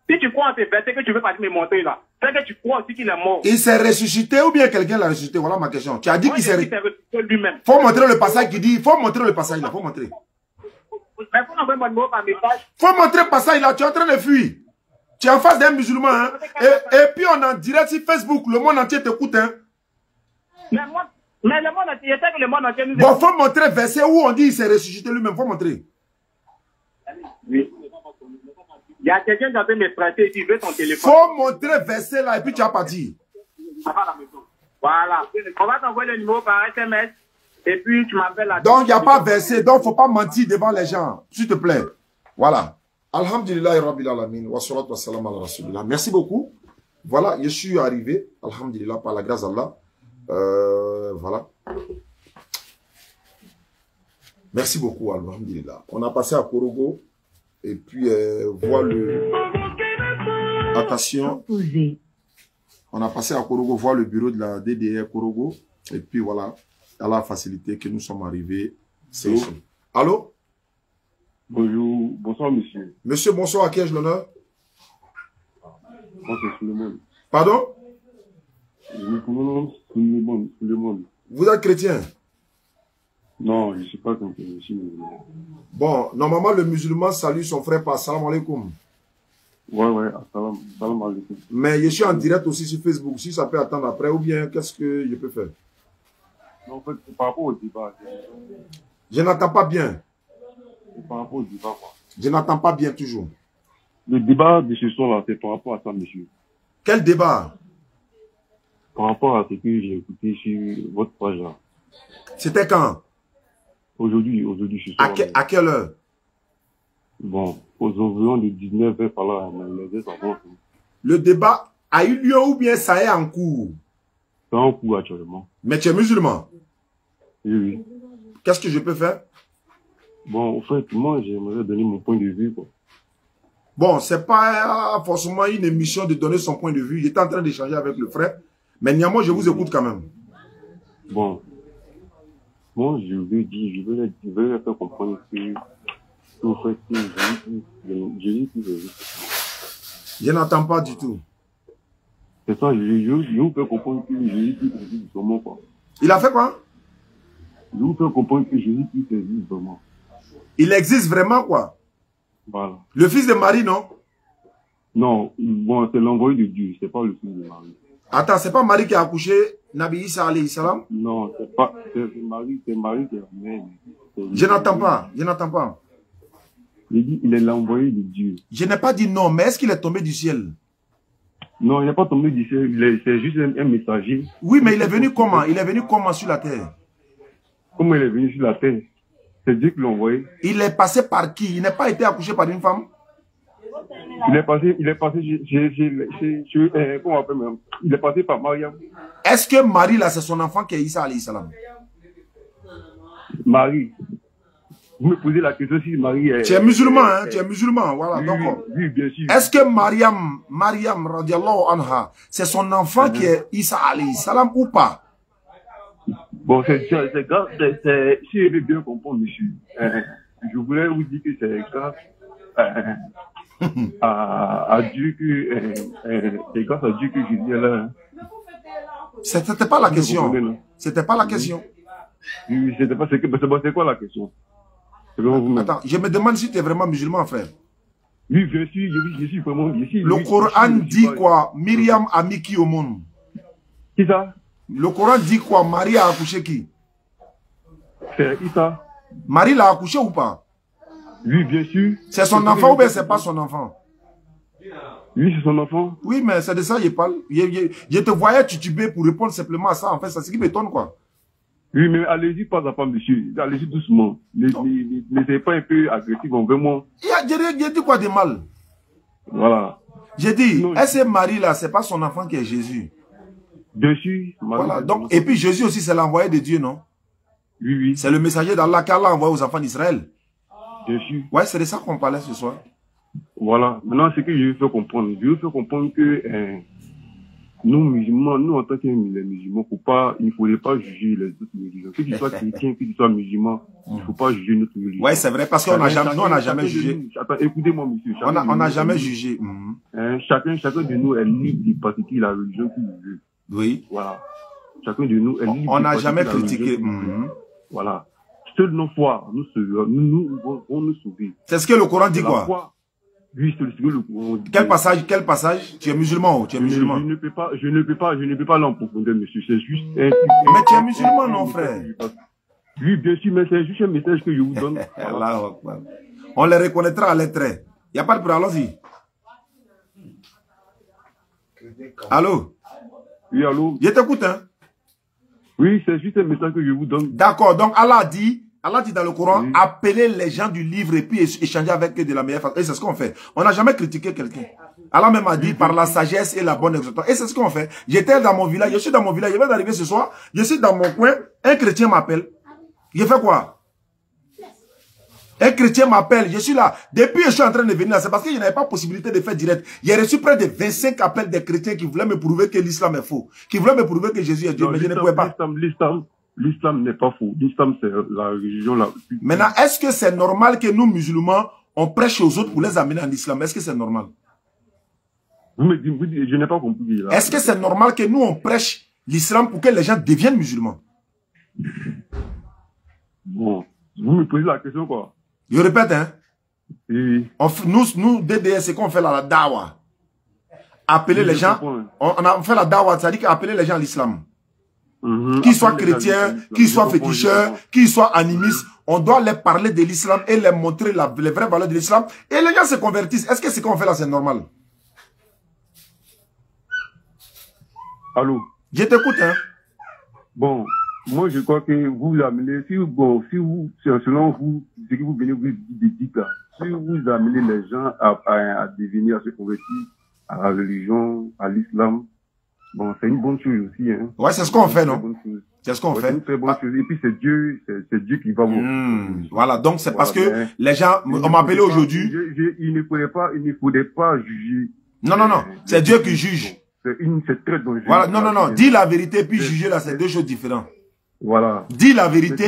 Si tu crois en ces versets que tu veux partir me montrer là, c'est que tu crois aussi qu'il est mort. Il s'est ressuscité ou bien quelqu'un l'a ressuscité? Voilà ma question. Tu as dit qu'il s'est ressuscité lui-même. Faut montrer le passage qui dit, faut montrer le passage là, faut montrer. Mais faut envoyer mon numéro par message. Faut montrer le passage là, tu es en train de fuir. Tu es en face d'un musulman, hein. Et puis on en direct sur Facebook, le monde entier t'écoute, hein. Mais le monde entier, il que le monde entier nous bon, faut montrer verset où on dit il s'est ressuscité lui-même, faut montrer. Oui. Il y a quelqu'un qui a fait me prêter, il veut ton téléphone. Faut montrer verset là et puis tu as pas dit. Voilà. On va t'envoyer le numéro par SMS. Et puis, tu m'appelles la... Donc, il n'y a pas verset. Donc, il ne faut pas mentir devant les gens. S'il te plaît. Voilà. Alhamdulillah, Rabbil Alamin. Wa salatu wa salam ala Rasulillah. Merci beaucoup. Voilà, je suis arrivé. Alhamdulillah, par la grâce d'Allah. Voilà. Merci beaucoup, alhamdulillah. On a passé à Korogo. Et puis, voir le... Attention. On a passé à Korogo, voir le bureau de la DDR Korogo. Et puis, voilà. À la facilité que nous sommes arrivés. C'est ici. Allô? Bonjour. Bonsoir, monsieur. Monsieur, bonsoir. À qui ai-je l'honneur? Moi, c'est Suleiman. Pardon? Suleiman. Vous êtes chrétien? Non, je ne suis pas chrétien. Je suis musulman. Bon, normalement, le musulman salue son frère par salam alaikum. Ouais, salam alaikum. Mais je suis en direct aussi sur Facebook. Si ça peut attendre après, ou bien qu'est-ce que je peux faire? Non, en fait, c'est par rapport au débat. Je n'entends pas bien. C'est par rapport au débat, quoi. Je n'entends pas bien toujours. Le débat de ce soir-là, c'est par rapport à ça, monsieur. Quel débat? Par rapport à ce que j'ai écouté sur votre page là. C'était quand? Aujourd'hui, ce soir. À quelle heure? Bon, aux environs de 19h par là, les heures avant. Le débat a eu lieu ou bien ça est en cours? C'est en cours actuellement. Mais tu es musulman? Oui. Qu'est-ce que je peux faire? Bon, en fait, moi, j'aimerais donner mon point de vue, quoi. Bon, c'est pas forcément une émission de donner son point de vue. J'étais en train d'échanger avec le frère. Mais néanmoins, je vous écoute quand même. Bon. Moi, je veux leur faire comprendre que, en fait, Jésus. Je n'entends pas du tout. C'est ça, je vous fais comprendre que Jésus existe vraiment, quoi. Il a fait quoi? Je vous fais comprendre que Jésus existe vraiment. Il existe vraiment, quoi? Voilà. Le fils de Marie, non? Non, bon, c'est l'envoyé de Dieu, c'est pas le fils de Marie. Attends, c'est pas Marie qui a accouché Nabi Isa alayhi salam? Non, c'est Marie qui est la mère. Je n'entends pas, je n'entends pas. Il dit, il est l'envoyé de Dieu. Je n'ai pas dit non, mais est-ce qu'il est tombé du ciel? Non, il n'est pas tombé du ciel, c'est juste un messager. Oui, mais il est venu comment? Il est venu comment sur la terre? Comment il est venu sur la terre? C'est Dieu qui l'a envoyé. Il est passé par qui? Il n'a pas été accouché par une femme? Il est passé comment on appelle même? Il est passé par Mariam. Est-ce que Marie, là, c'est son enfant qui est Isa alayhi salam? Marie. Vous me posez la question si Marie est... Tu es musulman, hein? Tu es musulman, voilà. Oui, bien sûr. Est-ce que Mariam, radiallahu anha, c'est son enfant qui est Isa alayhi salam ou pas? Bon, c'est grave, si je veux bien comprendre, monsieur, je voulais vous dire que c'est grâce à Dieu que, c'est grâce à Dieu que Jésus est là. C'était pas la question. C'était pas la question. Oui, c'était pas, c'est quoi la question? Attends, je me demande si tu es vraiment musulman, frère. Oui, je suis vraiment, Le Coran dit quoi? Myriam a mis qui au monde? Qui ça? Le Coran dit quoi? Marie a accouché qui? C'est Isa. Marie l'a accouché ou pas? Oui, bien sûr. C'est son enfant ou bien c'est pas son enfant? Oui, c'est son enfant. Oui, mais c'est de ça que je parle. Je te voyais tituber pour répondre simplement à ça. En fait, c'est ce qui m'étonne, quoi. Oui, mais allez-y pas à pas, monsieur. Allez-y doucement. N'essayez pas un peu agressif envers moi. J'ai dit quoi de mal? Voilà. J'ai dit, est-ce que Marie là, c'est pas son enfant qui est Jésus? Bien sûr. Voilà. Donc, et puis Jésus aussi, c'est l'envoyé de Dieu, non? Oui, oui. C'est le messager d'Allah qu'Allah envoie aux enfants d'Israël. Bien sûr. Ouais, c'est de ça qu'on parlait ce soir. Voilà. Maintenant, ce que je veux faire comprendre. Je veux faire comprendre que nous, musulmans, nous, en tant que musulmans, il ne faudrait pas juger les autres religions. Que tu sois chrétien, que tu sois musulman, il ne faut pas juger notre religion. Ouais, c'est vrai, parce qu'on n'a jamais jugé. Attends, écoutez-moi, monsieur. On n'a jamais jugé. Chacun de nous est libre de pratiquer la religion qu'il veut. Oui. Voilà. Chacun de nous est libre. On n'a jamais critiqué. Voilà. Seule nos foi, nous vont nous sauver. C'est ce que le Coran dit, quoi? Oui, c'est ce que le Coran dit. Quel passage? Tu es musulman ou tu es musulman? Je ne peux pas aller en profondeur, monsieur. C'est juste mais tu es musulman, non, frère? Oui, bien sûr, mais c'est juste un message que je vous donne. Voilà. On les reconnaîtra à les traits. Il n'y a pas de problème, allons-y. Allô? Oui, allô? Je t'écoute, hein? Oui, c'est juste un message que je vous donne. D'accord, donc Allah dit dans le Coran, oui, appelez les gens du livre et puis échanger avec eux de la meilleure façon. Et c'est ce qu'on fait. On n'a jamais critiqué quelqu'un. Allah même a dit par la sagesse et la bonne exhortation. Et c'est ce qu'on fait. J'étais dans mon village, je suis dans mon village, je viens d'arriver ce soir, je suis dans mon coin, un chrétien m'appelle. Je fais quoi? Un chrétien m'appelle, je suis là. Depuis que je suis en train de venir là, c'est parce que je n'avais pas possibilité de faire direct. J'ai reçu près de 25 appels des chrétiens qui voulaient me prouver que l'islam est faux, qui voulaient me prouver que Jésus est Dieu, mais je ne pouvais pas. L'islam n'est pas faux. L'islam, c'est la religion la plus... Maintenant, est-ce que c'est normal que nous, musulmans, on prêche aux autres pour les amener en islam? Est-ce que c'est normal? Vous me dites, je n'ai pas compris. Est-ce que c'est normal que nous, on prêche l'islam pour que les gens deviennent musulmans? Bon, vous me posez la question, quoi. Je répète, hein. Oui. Nous, DDS, c'est qu'on fait la dawa. Appeler les gens, on fait la dawa, c'est-à-dire qu'appeler les gens à l'islam. Qu'ils soient chrétiens, qu'ils soient féticheurs, qu'ils soient animistes, on doit leur parler de l'islam et leur montrer les vraies valeurs de l'islam. Et les gens se convertissent. Est-ce que ce qu'on fait là, c'est normal? Allô? Je t'écoute, hein. Bon, moi je crois que vous amenez, selon vous, ce que vous venez vous dites là, si vous amenez les gens à devenir, à se convertir à la religion, à l'islam, bon, c'est une bonne chose aussi, hein. Ouais, c'est ce qu'on fait, non? C'est ce qu'on fait. C'est une très bonne chose. Et puis c'est Dieu qui va vous. Voilà, donc c'est parce que les gens, on m'a appelé aujourd'hui. Il ne faudrait pas juger. Non, c'est Dieu qui juge. C'est très dangereux. Voilà, non, dis la vérité puis juger là, c'est deux choses différentes. Voilà. Dis la vérité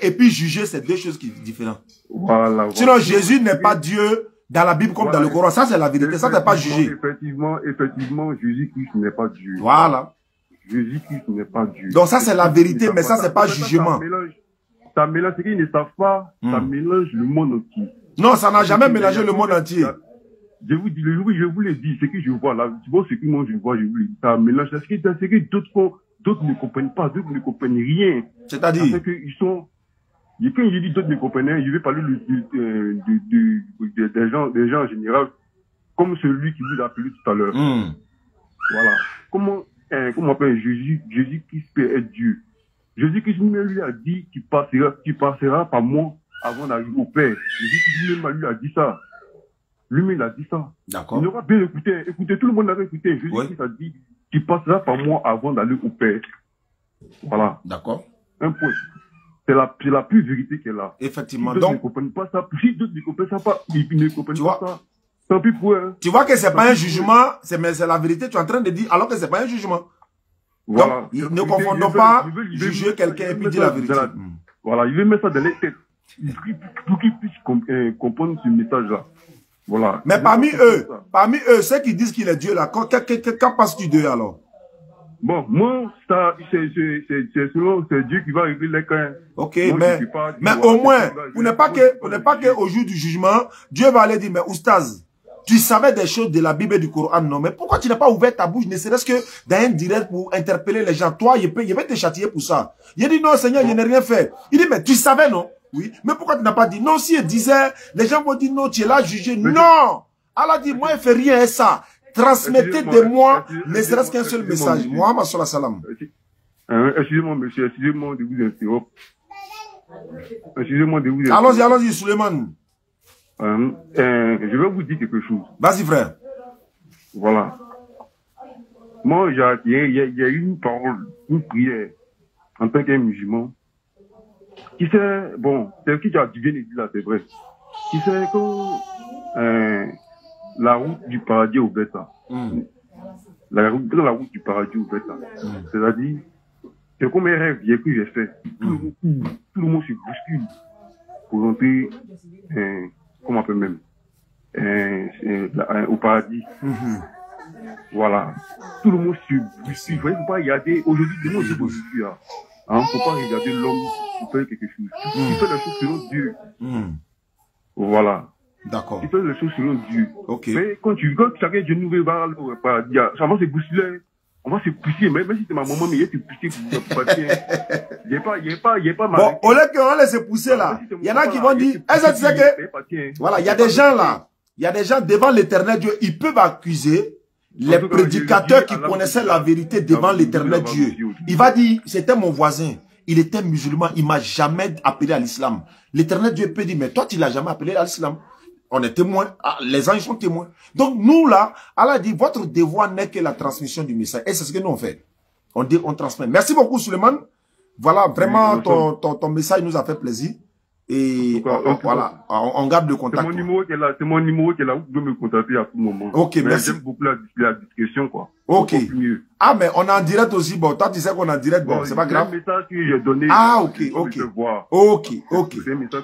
et puis juger, c'est deux choses différentes. Voilà. Sinon, Jésus n'est pas Dieu dans la Bible comme dans le Coran. Ça, c'est la vérité. Ça, c'est pas juger. Effectivement, Jésus-Christ n'est pas Dieu. Voilà. Jésus-Christ n'est pas Dieu. Donc ça, c'est la vérité, mais ça, c'est pas jugement. Ça mélange, ce qu'ils ne savent pas, ça mélange le monde entier. Non, ça n'a jamais mélangé le monde entier. Je vous dis, je vous l'ai dit, ce que je vois là, tu vois ce que moi je vois, je vous l'ai dit, ça mélange, c'est que d'autres ne comprennent pas, d'autres ne comprennent rien. C'est-à-dire? Parce qu'ils sont, quand je dis d'autres ne comprennent rien, je vais parler des gens en général, comme celui qui vous a appelé tout à l'heure. Voilà. Comment on appelle Jésus-Christ peut être Dieu. Jésus-Christ lui a dit qu'il passera par moi avant d'arriver au Père. Jésus-Christ lui a dit ça. Lui-même, il a dit ça. D'accord. Il n'aura bien écouté. Écoutez, tout le monde l'avait écouté. Jésus-Christ a dit qu'il passera par moi avant d'aller au Père. Voilà. D'accord. Un point. C'est la plus vérité qu'elle a. Effectivement. Si d'autres ne comprennent pas ça, si d'autres ne comprennent ça pas, ils ne comprennent pas ça. Tant pis pour eux. Tu vois que c'est pas un jugement, mais c'est la vérité, tu es en train de dire, alors que c'est pas un jugement. Voilà. Donc, ne confondons pas juger quelqu'un et puis dire la vérité. Voilà, il veut mettre ça dans les têtes. Pour qu'ils puissent comprendre ce message-là. Voilà. Mais parmi eux, ceux qui disent qu'il est Dieu là, qu'en penses-tu d'eux alors? Bon, moi, c'est Dieu qui va régler les cas. Ok, mais au moins, pour ne pas que au jour du jugement, Dieu va aller dire, mais Oustaz, tu savais des choses de la Bible et du Coran, non? Mais pourquoi tu n'as pas ouvert ta bouche, ne serait-ce que dans un direct pour interpeller les gens? Toi, il va te châtier pour ça. Il dit, non, Seigneur, je n'ai rien fait. Il dit, mais tu savais, non? Oui. Mais pourquoi tu n'as pas dit? Non, si il disait, les gens vont dire, non, tu es là jugé. Non! Allah dit, moi, il ne fait rien à ça. Transmettez de moi, ne serait-ce qu'un seul message. Muhammad sallallahu alayhi wa sallam. Excusez-moi, monsieur, excusez-moi de vous interrompre. Excusez-moi de vous interrompre. Allons-y, Suleiman. Je vais vous dire quelque chose. Vas-y, frère. Voilà. Moi, il y a une parole, une prière, en tant qu'un musulman, qui sait, bon, c'est ce qui a bien dit là, c'est vrai, qui sait que la route du paradis au Beta. La route du paradis au Beta. C'est-à-dire, c'est comme un rêve que j'ai fait. Tout le monde se bouscule pour entrer, comment on appelle même, au paradis. Voilà. Tout le monde se bouscule. Il ne faut pas regarder, aujourd'hui, tout le monde se bouscule. Il ne faut pas regarder l'homme pour faire quelque chose. Il fait les choses selon Dieu. Voilà. D'accord. Il fait les choses selon Dieu. Ok. Mais quand chacun de nous va au paradis, ça va se bousculer. On va se pousser, même si c'est ma maman, mais il y a te pousser pour passer. Il n'y a pas mal. Bon, au lieu qu'on laisse se pousser là, il y en a qui vont dire, est-ce que tu sais que, voilà, il y a des gens là, il y a des gens devant l'éternel Dieu, ils peuvent accuser, les prédicateurs qui connaissaient la vérité devant l'éternel Dieu. Il va dire, c'était mon voisin. Il était musulman. Il m'a jamais appelé à l'islam. L'éternel Dieu peut dire, mais toi, tu l'as jamais appelé à l'islam. On est témoins. Ah, les anges sont témoins. Donc, nous, là, Allah dit, votre devoir n'est que la transmission du message. Et c'est ce que nous, on fait. On transmet. Merci beaucoup, Suleiman. Voilà, vraiment, ton message nous a fait plaisir. Et voilà, on garde le contact. C'est mon numéro qui est là, vous pouvez me contacter à tout moment. Ok, merci. J'aime beaucoup la discussion, quoi. Ok. Ah, mais on est en direct aussi, bon, toi tu sais qu'on est en direct, bon, c'est pas grave. C'est un message que j'ai donné. Ah, ok. C'est un message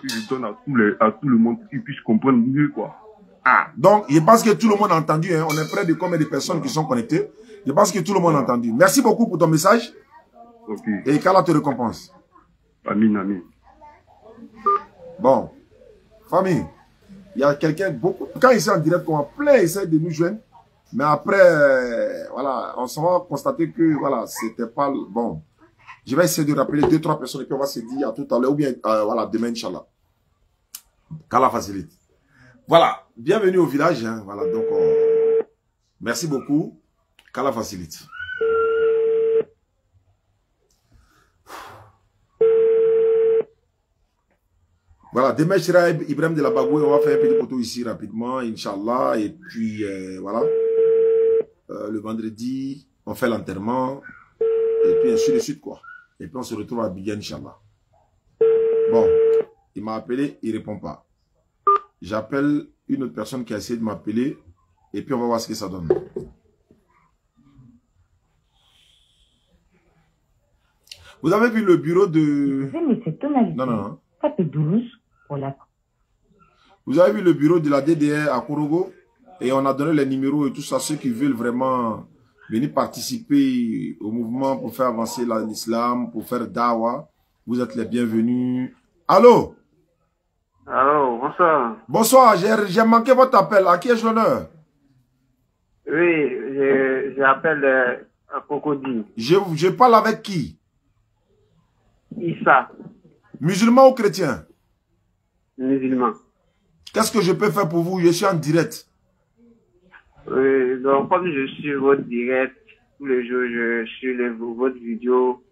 que je donne à tout le monde pour qu'ils puissent comprendre mieux, quoi. Ah, donc, je pense que tout le monde a entendu, hein. On est près de combien de personnes qui sont connectées. Je pense que tout le monde a entendu. Merci beaucoup pour ton message. Ok. Et qu'Allah te récompense. Amin, amin. Bon, famille, il y a quelqu'un, beaucoup, quand ils sont en direct, on a plein essaient de nous joindre, mais après, voilà, on s'en va constater que, voilà, c'était pas, bon, je vais essayer de rappeler 2-3 personnes et puis on va se dire à tout à l'heure, ou bien, voilà, demain, Inch'Allah. Qu'Allah facilite. Voilà, bienvenue au village, hein, voilà, donc, merci beaucoup, qu'Allah facilite. Voilà, demain, je serai Ibrahim de la Bagoué. On va faire un petit photo ici rapidement, Inch'Allah. Et puis, voilà. Le vendredi, on fait l'enterrement. Et puis, ainsi de suite, quoi. Et puis, on se retrouve à Abidjan, Inch'Allah. Bon, il m'a appelé, il ne répond pas. J'appelle une autre personne qui a essayé de m'appeler. Et puis, on va voir ce que ça donne. Vous avez vu le bureau de... Non, non, non. Vous avez vu le bureau de la DDR à Korogo et on a donné les numéros et tout ça, ceux qui veulent vraiment venir participer au mouvement pour faire avancer l'islam, pour faire dawa. Vous êtes les bienvenus. Allô? Allô, bonsoir. Bonsoir, j'ai manqué votre appel. À qui ai-je l'honneur? Oui, j'appelle à Cocody. Je parle avec qui? Issa. Musulman ou chrétien? Musulman. Qu'est-ce que je peux faire pour vous? Je suis en direct. Oui, donc comme je suis votre direct, tous les jours je suis votre vidéo,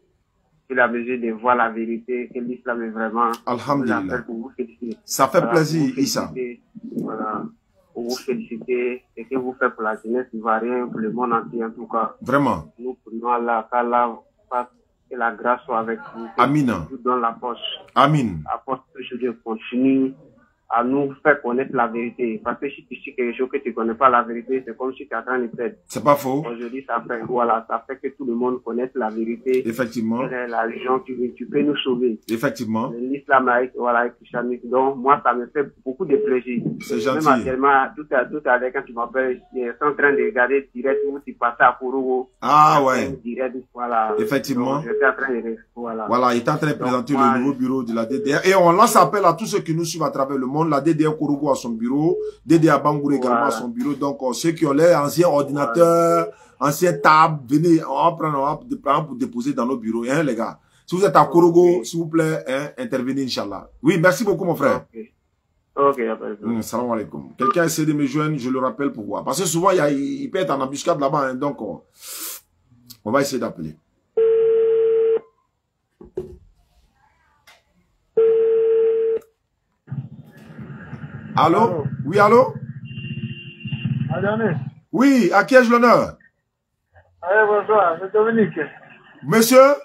sur la mesure de voir la vérité, que l'islam est vraiment. Alhamdulillah. Pour vous féliciter. Ça fait plaisir, Issa. Voilà. Pour vous féliciter, ce que vous faites pour la jeunesse ivoirienne, pour le monde entier en tout cas. Vraiment. Nous prions Allah, qu'Allah fasse que la grâce soit avec vous. Amina. Vous donne la force. Amin. La force que je continue à nous faire connaître la vérité. Parce que si tu sais quelque chose que tu ne connais pas la vérité, c'est comme si tu es en train de perdre. C'est pas faux. Aujourd'hui, ça fait, voilà, ça fait que tout le monde connaisse la vérité. Effectivement. Quelle est la religion, tu peux nous sauver. Effectivement. L'islam avec, voilà, avec le christianisme. Donc, moi, ça me fait beaucoup de plaisir. C'est gentil. Même actuellement, tout à l'heure, quand tu m'appelles, je suis en train de regarder direct où tu passais à Kourogo. Ah ouais. Direct, voilà. Effectivement. J'étais en train de, voilà. Voilà, il est en train de présenter le nouveau bureau de la DDR. Et on lance appel à tous ceux qui nous suivent à travers le monde. La DDR Kourogo a son bureau. DDR Bangour également a son bureau. Donc, ceux qui ont les anciens ordinateurs, anciens tables, venez, on va prendre pour déposer dans nos bureaux, hein, les gars. Si vous êtes à Kourogo, s'il vous plaît, hein, intervenez, Inch'Allah. Oui, merci beaucoup, mon frère. Ok, salam alaikum. Quelqu'un essaie de me joindre, je le rappelle pour voir. Parce que souvent, il peut être en embuscade là-bas, hein, donc, on va essayer d'appeler. Allô? Oui, allô? Oui, à qui ai-je l'honneur? Bonsoir, c'est Dominique. Monsieur?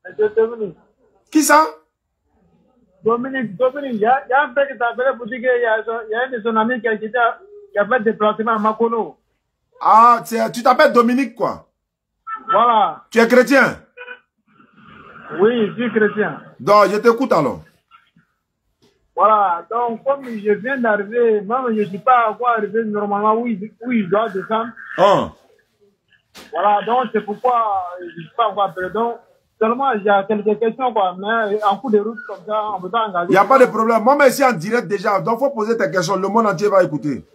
Monsieur Dominique. Qui ça? Dominique, il y a un frère qui t'appelait pour dire qu'il y a un de son ami qui a fait des déplacement à Makono. Ah, tu t'appelles Dominique quoi? Voilà. Tu es chrétien? Oui, je suis chrétien. Donc, je t'écoute alors. Voilà, donc comme je viens d'arriver, même je ne suis pas encore arrivé normalement où il doit descendre. Oh. Voilà, donc c'est pourquoi je ne suis pas encore appelé. Donc, seulement il y a quelques questions, quoi, mais en cours de route comme ça, on peut pas engager. Il n'y a pas de problème. Moi, mais ici en direct déjà, donc il faut poser tes questions. Le monde entier va écouter.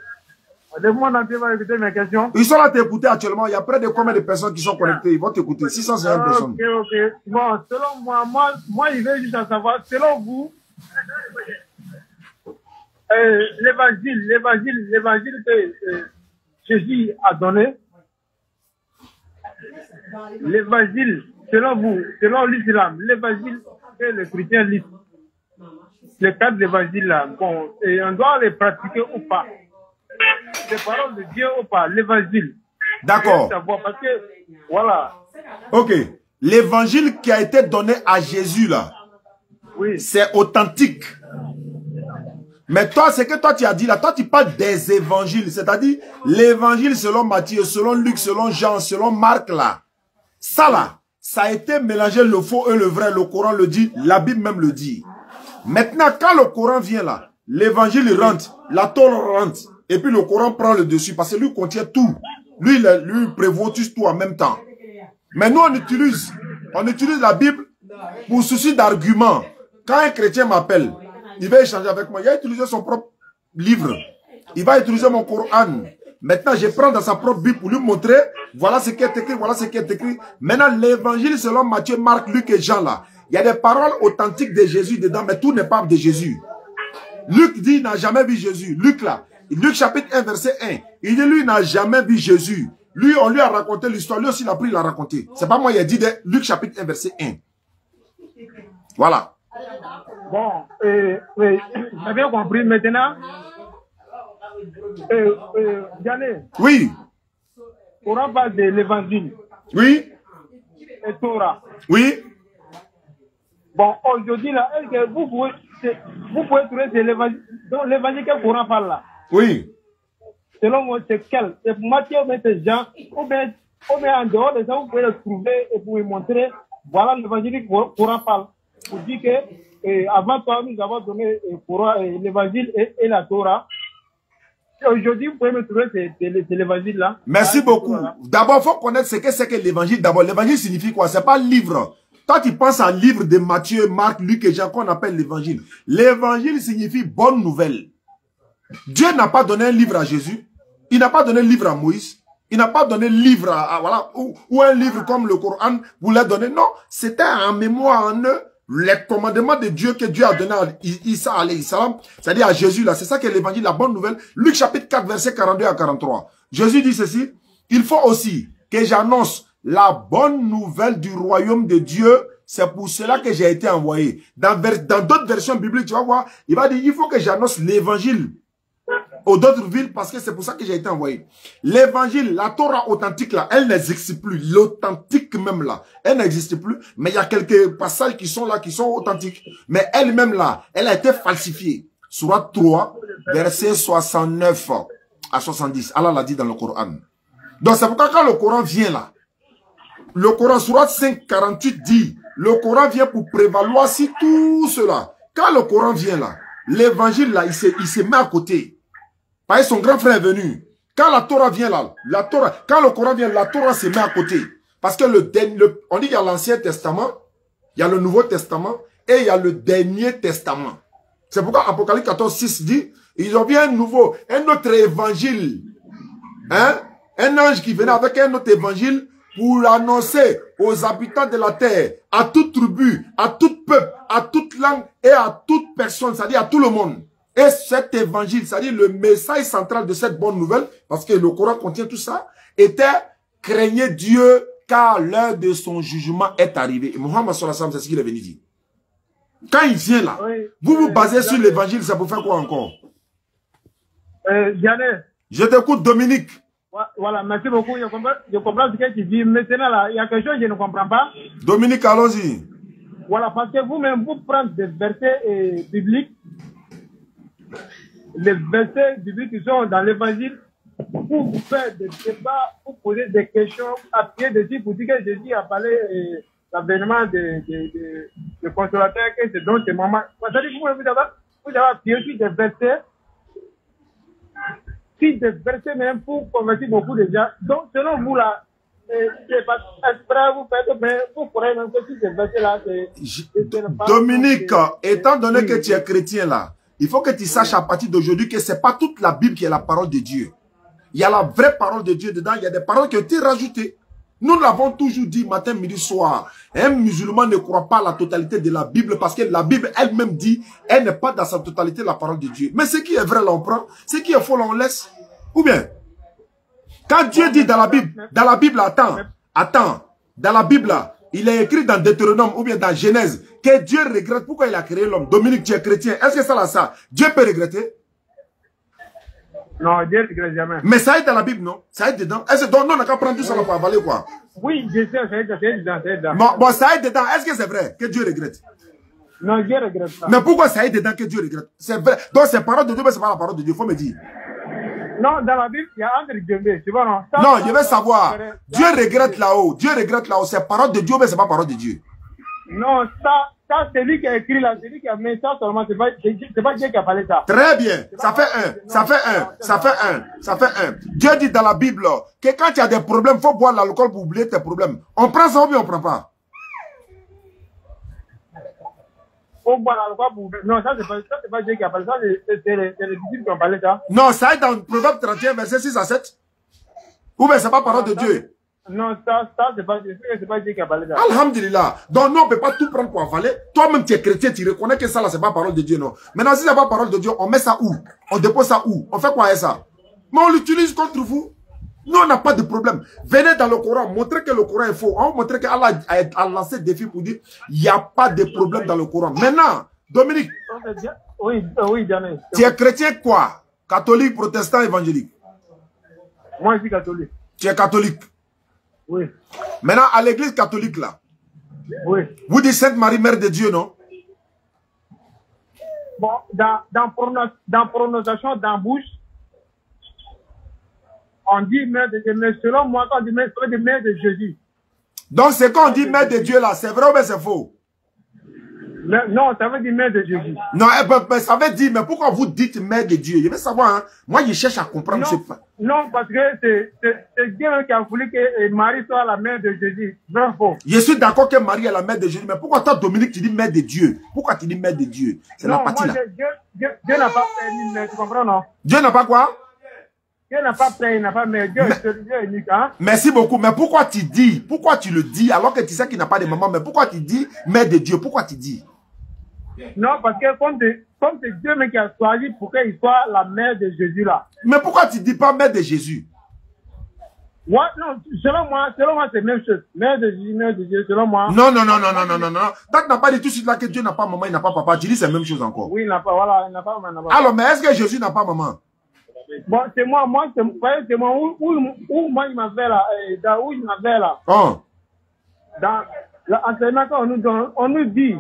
Le monde entier va écouter mes questions. Ils sont là t'écouter actuellement. Il y a près de combien de personnes qui sont connectées? Ils vont t'écouter. 650 personnes. Ok. Bon, selon moi, il veut juste savoir, selon vous, l'évangile Jésus a donné, l'évangile, selon vous, selon l'islam, l'évangile que les chrétiens lisent, les 4 évangiles là, bon, et on doit les pratiquer ou pas. Les paroles de Dieu ou pas, l'évangile. D'accord. Parce que, voilà. Ok. L'évangile qui a été donné à Jésus là, oui, c'est authentique. Mais toi, c'est que toi tu as dit là, toi tu parles des évangiles, c'est-à-dire l'évangile selon Matthieu, selon Luc, selon Jean, selon Marc là. Ça là, ça a été mélangé le faux et le vrai, le Coran le dit, la Bible même le dit. Maintenant, quand le Coran vient là, l'évangile rentre, la Torah rentre, et puis le Coran prend le dessus, parce que lui contient tout. Lui, lui prévoit tout en même temps. Mais nous, on utilise la Bible pour souci d'argument. Quand un chrétien m'appelle, il va échanger avec moi. Il va utiliser son propre livre. Il va utiliser mon Coran. Maintenant, je prends dans sa propre Bible pour lui montrer, voilà ce qui est écrit, voilà ce qui est écrit. Maintenant, l'évangile selon Matthieu, Marc, Luc et Jean là, il y a des paroles authentiques de Jésus dedans, mais tout n'est pas de Jésus. Luc dit, il n'a jamais vu Jésus. Luc là, Luc chapitre 1, verset 1, il dit, lui, il n'a jamais vu Jésus. Lui, on lui a raconté l'histoire, lui aussi, il a pris, il l'a raconté. C'est pas moi, il a dit de Luc chapitre 1, verset 1. Voilà. Bon, j'ai bien compris. Maintenant, Diané. Oui. Coran parle de l'évangile. Oui. Et Torah. Oui. Bon, aujourd'hui, là, est-ce que vous pouvez trouver l'évangile, donc l'évangile que Coran parle là. Oui. Selon moi, c'est quel? C'est pour Matthieu, mais c'est Jean, ou bien en dehors de ça, vous pouvez le trouver et vous lui montrer, voilà l'évangile que Coran parle. Pour dire que, avant toi, nous avons donné l'évangile et la Torah. Aujourd'hui, vous pouvez me trouver c'est l'évangile là. Merci beaucoup. D'abord, il faut connaître ce que c'est que l'évangile. D'abord, l'évangile signifie quoi? C'est pas livre. Toi, tu penses à livre de Matthieu, Marc, Luc et Jean qu'on appelle l'évangile. L'évangile signifie bonne nouvelle. Dieu n'a pas donné un livre à Jésus. Il n'a pas donné un livre à Moïse. Il n'a pas donné un livre voilà, ou un livre comme le Coran pour leur donner. Non, c'était en mémoire en eux les commandements de Dieu que Dieu a donné à Isa alayhi salam, c'est-à-dire à Jésus là. C'est ça que l'évangile, la bonne nouvelle. Luc chapitre 4, verset 42 à 43. Jésus dit ceci. Il faut aussi que j'annonce la bonne nouvelle du royaume de Dieu. C'est pour cela que j'ai été envoyé. Dans d'autres versions bibliques, tu vas voir, il va dire, il faut que j'annonce l'évangile aux d'autres villes parce que c'est pour ça que j'ai été envoyé. L'évangile, la Torah authentique là, elle n'existe plus. L'authentique même là, elle n'existe plus. Mais il y a quelques passages qui sont là, qui sont authentiques. Mais elle-même là, elle a été falsifiée. Surat 3, verset 69 à 70. Allah l'a dit dans le Coran. Donc c'est pourquoi quand le Coran vient là, le Coran, Surat 5, 48 dit, le Coran vient pour prévaloir si tout cela. Quand le Coran vient là, l'évangile là, il se met à côté. Parce que son grand frère est venu. Quand la Torah vient là, quand le Coran vient, la Torah se met à côté. Parce que on dit qu'il y a l'Ancien Testament, il y a le Nouveau Testament et il y a le Dernier Testament. C'est pourquoi Apocalypse 14, 6 dit, ils ont vu un autre évangile. Hein? Un ange qui venait avec un autre évangile pour annoncer aux habitants de la terre, à toute tribu, à tout peuple, à toute langue et à toute personne, c'est-à-dire à tout le monde. Et cet évangile, c'est-à-dire le message central de cette bonne nouvelle, parce que le Coran contient tout ça, était craignez Dieu car l'heure de son jugement est arrivée. Et Mohammed sallallahu alayhi wa sallam, c'est ce qu'il est venu dire. Quand il vient là, oui, vous vous basez sur l'évangile, ça vous fait quoi encore? Diané. Je t'écoute, Dominique. Voilà, merci beaucoup. Je comprends ce que tu dis. Maintenant, là, il y a quelque chose que je ne comprends pas. Dominique, allons-y. Voilà, parce que vous-même, vous prenez des versets bibliques, les versets bibliques qui sont dans l'évangile, pour vous faire des débats, pour poser des questions, appuyer dessus, pour dire que Jésus a parlé l'avènement de consolateur, que c'est donc ce moment. C'est-à-dire que vous avez appuyé sur des versets, même pour convaincre beaucoup de gens. Donc, selon vous, là, c'est pas exprès, vous faites, mais vous pourrez même que si ces versets-là, Dominique, étant donné que tu es chrétien, là, il faut que tu saches à partir d'aujourd'hui que c'est pas toute la Bible qui est la parole de Dieu. Il y a la vraie parole de Dieu dedans, il y a des paroles qui ont été rajoutées. Nous l'avons toujours dit matin, midi, soir. Un musulman ne croit pas à la totalité de la Bible parce que la Bible elle-même dit, elle n'est pas dans sa totalité la parole de Dieu. Mais ce qui est vrai, là, on prend. Ce qui est faux, là, on laisse. Ou bien, Quand Dieu dit dans la Bible, attends, dans la Bible, là, il est écrit dans Deutéronome ou bien dans Genèse que Dieu regrette pourquoi il a créé l'homme. Dominique, tu es chrétien. Est-ce que ça là, ça? Dieu peut regretter? Non, Dieu ne regrette jamais. Mais ça est dans la Bible, non? Ça est dedans. Est-ce que donc, non, on n'a qu'à prendre tout ça pour avaler quoi? Oui, je sais, ça est dedans. Bon, ça est dedans. Est-ce que c'est vrai que Dieu regrette? Non, Dieu ne regrette pas. Mais pourquoi ça est dedans que Dieu regrette? C'est vrai. Donc c'est parole de Dieu, mais c'est pas la parole de Dieu. Il faut me dire. Non, dans la Bible, il y a entre guillemets, tu vois, non? Ça, non, je veux savoir. Dieu regrette là-haut. Dieu regrette là-haut. C'est parole de Dieu, mais c'est pas parole de Dieu. Non, ça c'est lui qui a écrit là, c'est lui qui a mis ça seulement, c'est pas Dieu qui a parlé ça. Très bien. Ça fait un. Dieu dit dans la Bible que quand il y a des problèmes, il faut boire l'alcool pour oublier tes problèmes. On prend ça ou bien on prend pas? Faut boire l'alcool pour oublier. Non, ça c'est pas Dieu qui a parlé ça, c'est les disciples qui ont parlé ça. Non, ça est dans Proverbe 31, verset 6 à 7. Ou bien c'est pas parole de Dieu? Non, ça c'est pas Dieu qui a parlé ça. Alhamdulillah. Donc nous, on ne peut pas tout prendre pour avaler. Toi-même, tu es chrétien, tu reconnais que ça là, c'est pas parole de Dieu, non. Maintenant, si c'est pas parole de Dieu, on met ça où? On dépose ça où? On fait quoi avec ça? Mais on l'utilise contre vous. Nous, on n'a pas de problème. Venez dans le Coran, montrez que le Coran est faux. On va montrer qu'Allah a lancé des défis pour dire il n'y a pas de problème dans le Coran. Maintenant, Dominique. Oui, Daniel. Tu es chrétien quoi? Catholique, protestant, évangélique? Moi, je suis catholique. Tu es catholique? Oui. Maintenant, à l'église catholique, là. Oui. Vous dites Sainte Marie, Mère de Dieu, non? Bon, dans prononciation, dans bouche, on dit Mère de Dieu, mais selon moi, quand on dit Mère de Jésus. Donc, c'est quand on dit Mère de Dieu, là, c'est vrai ou bien c'est faux? Non, ça veut dire Mère de Jésus. Non, ça veut dire, mais pourquoi vous dites Mère de Dieu? Je veux savoir, hein? Moi, je cherche à comprendre. Non, parce que c'est Dieu qui a voulu que Marie soit la mère de Jésus. Vrai faux. Je suis d'accord que Marie est la mère de Jésus, mais pourquoi toi, Dominique, tu dis Mère de Dieu? Pourquoi tu dis Mère de Dieu? C'est la partie là. Dieu n'a pas fait une mère, tu comprends, non? Dieu n'a pas quoi? Dieu n'a pas fait, il n'a pas mère. Dieu est unique, hein? Merci beaucoup, mais pourquoi tu dis? Pourquoi tu le dis alors que tu sais qu'il n'a pas de maman? Mais pourquoi tu dis Mère de Dieu? Pourquoi tu dis? Non, parce que comme c'est Dieu qui a choisi pour qu'il soit la mère de Jésus là. Mais pourquoi tu dis pas Mère de Jésus? Ouais, non, selon moi c'est la même chose. Mère de Jésus, Mère de Dieu, selon moi. Non. Tant que tu n'as pas dit tout de suite là que Dieu n'a pas maman, il n'a pas papa, tu dis c'est la même chose encore. Oui, il n'a pas, voilà, il n'a pas maman. Alors, mais est-ce que Jésus n'a pas maman? Bon, c'est moi où moi il m'avait là, où il m'avait là. Oh. Dans l'enseignement on nous dit,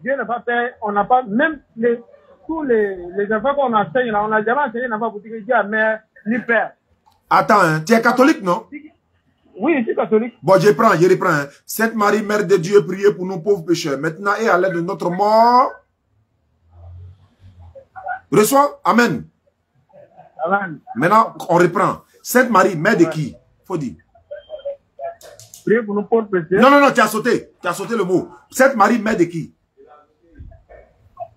Dieu n'a pas fait, on n'a pas, même tous les enfants qu'on enseigne là, on n'a jamais enseigné n'enfant pour dire que Dieu a mère ni père. Attends, hein, tu es catholique, non? Oui, je suis catholique. Bon, je reprends. Hein. Sainte Marie, Mère de Dieu, priez pour nous pauvres pécheurs, maintenant et à l'heure de notre mort. Reçois, Amen. Amen. Maintenant, on reprend. Sainte Marie, Mère de qui? Faut dire. Priez pour nous pauvres pécheurs. Non, tu as sauté. Tu as sauté le mot. Sainte Marie, Mère de qui?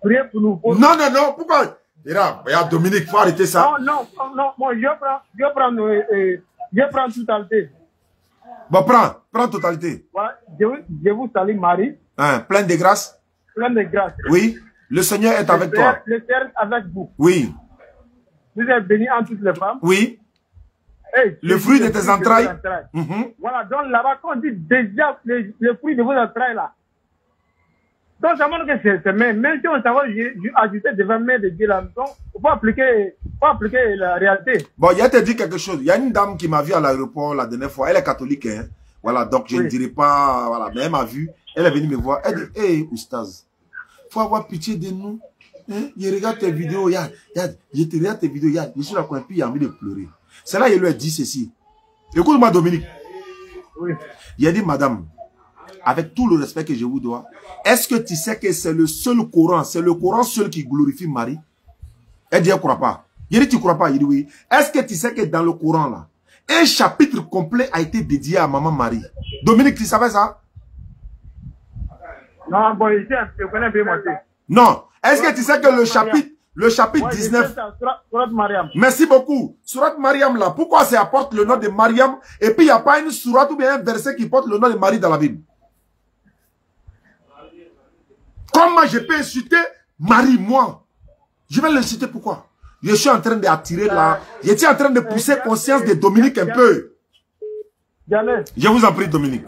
Priez pour nous pauvres. Non, pourquoi? Regarde, Dominique, faut arrêter ça. Non, moi, je prends totalité. Bon, prends totalité. Voilà, je vous salue, Marie. Hein, pleine de grâce. Pleine de grâce. Oui, le Seigneur est avec toi. Le Seigneur est avec vous. Oui. Vous êtes bénie en toutes les femmes. Oui. Hey, le fruit de tes entrailles. Voilà, donc là-bas, quand on dit déjà le fruit de vos entrailles là. Donc ça montre que c'est même si on savait ajouter devant main de Dieu là, donc il faut appliquer la réalité. Bon, il y a te dit quelque chose. Il y a une dame qui m'a vu à l'aéroport la dernière fois. Elle est catholique, hein. Voilà, donc je ne dirai pas, voilà, mais elle m'a vu. Elle est venue me voir. Elle dit, hey, Oustaz, faut avoir pitié de nous. Hein? Je regarde tes vidéos, je te regarde tes vidéos, je suis là quand puis j'ai envie de pleurer. C'est là, il lui a dit ceci. Écoute-moi, Dominique. Oui. Il a dit, madame, avec tout le respect que je vous dois, est-ce que tu sais que c'est le seul Coran, c'est le Coran seul qui glorifie Marie? Elle dit, elle ne croit pas. Il dit, tu ne crois pas? Il dit, oui. Est-ce que tu sais que dans le Coran, là, un chapitre complet a été dédié à Maman Marie? Dominique, tu savais ça? Non, bon, je connais bien moi. Non. Est-ce que tu sais que le chapitre 19... Surat Mariam. Merci beaucoup. Surat Mariam là, pourquoi ça apporte le nom de Mariam et puis il n'y a pas une surat ou bien un verset qui porte le nom de Marie dans la Bible? Comment je peux insulter Marie, moi? Je vais l'insulter pourquoi? Je suis en train d'attirer là. Je suis en train de pousser conscience de Dominique un peu. Je vous en prie, Dominique.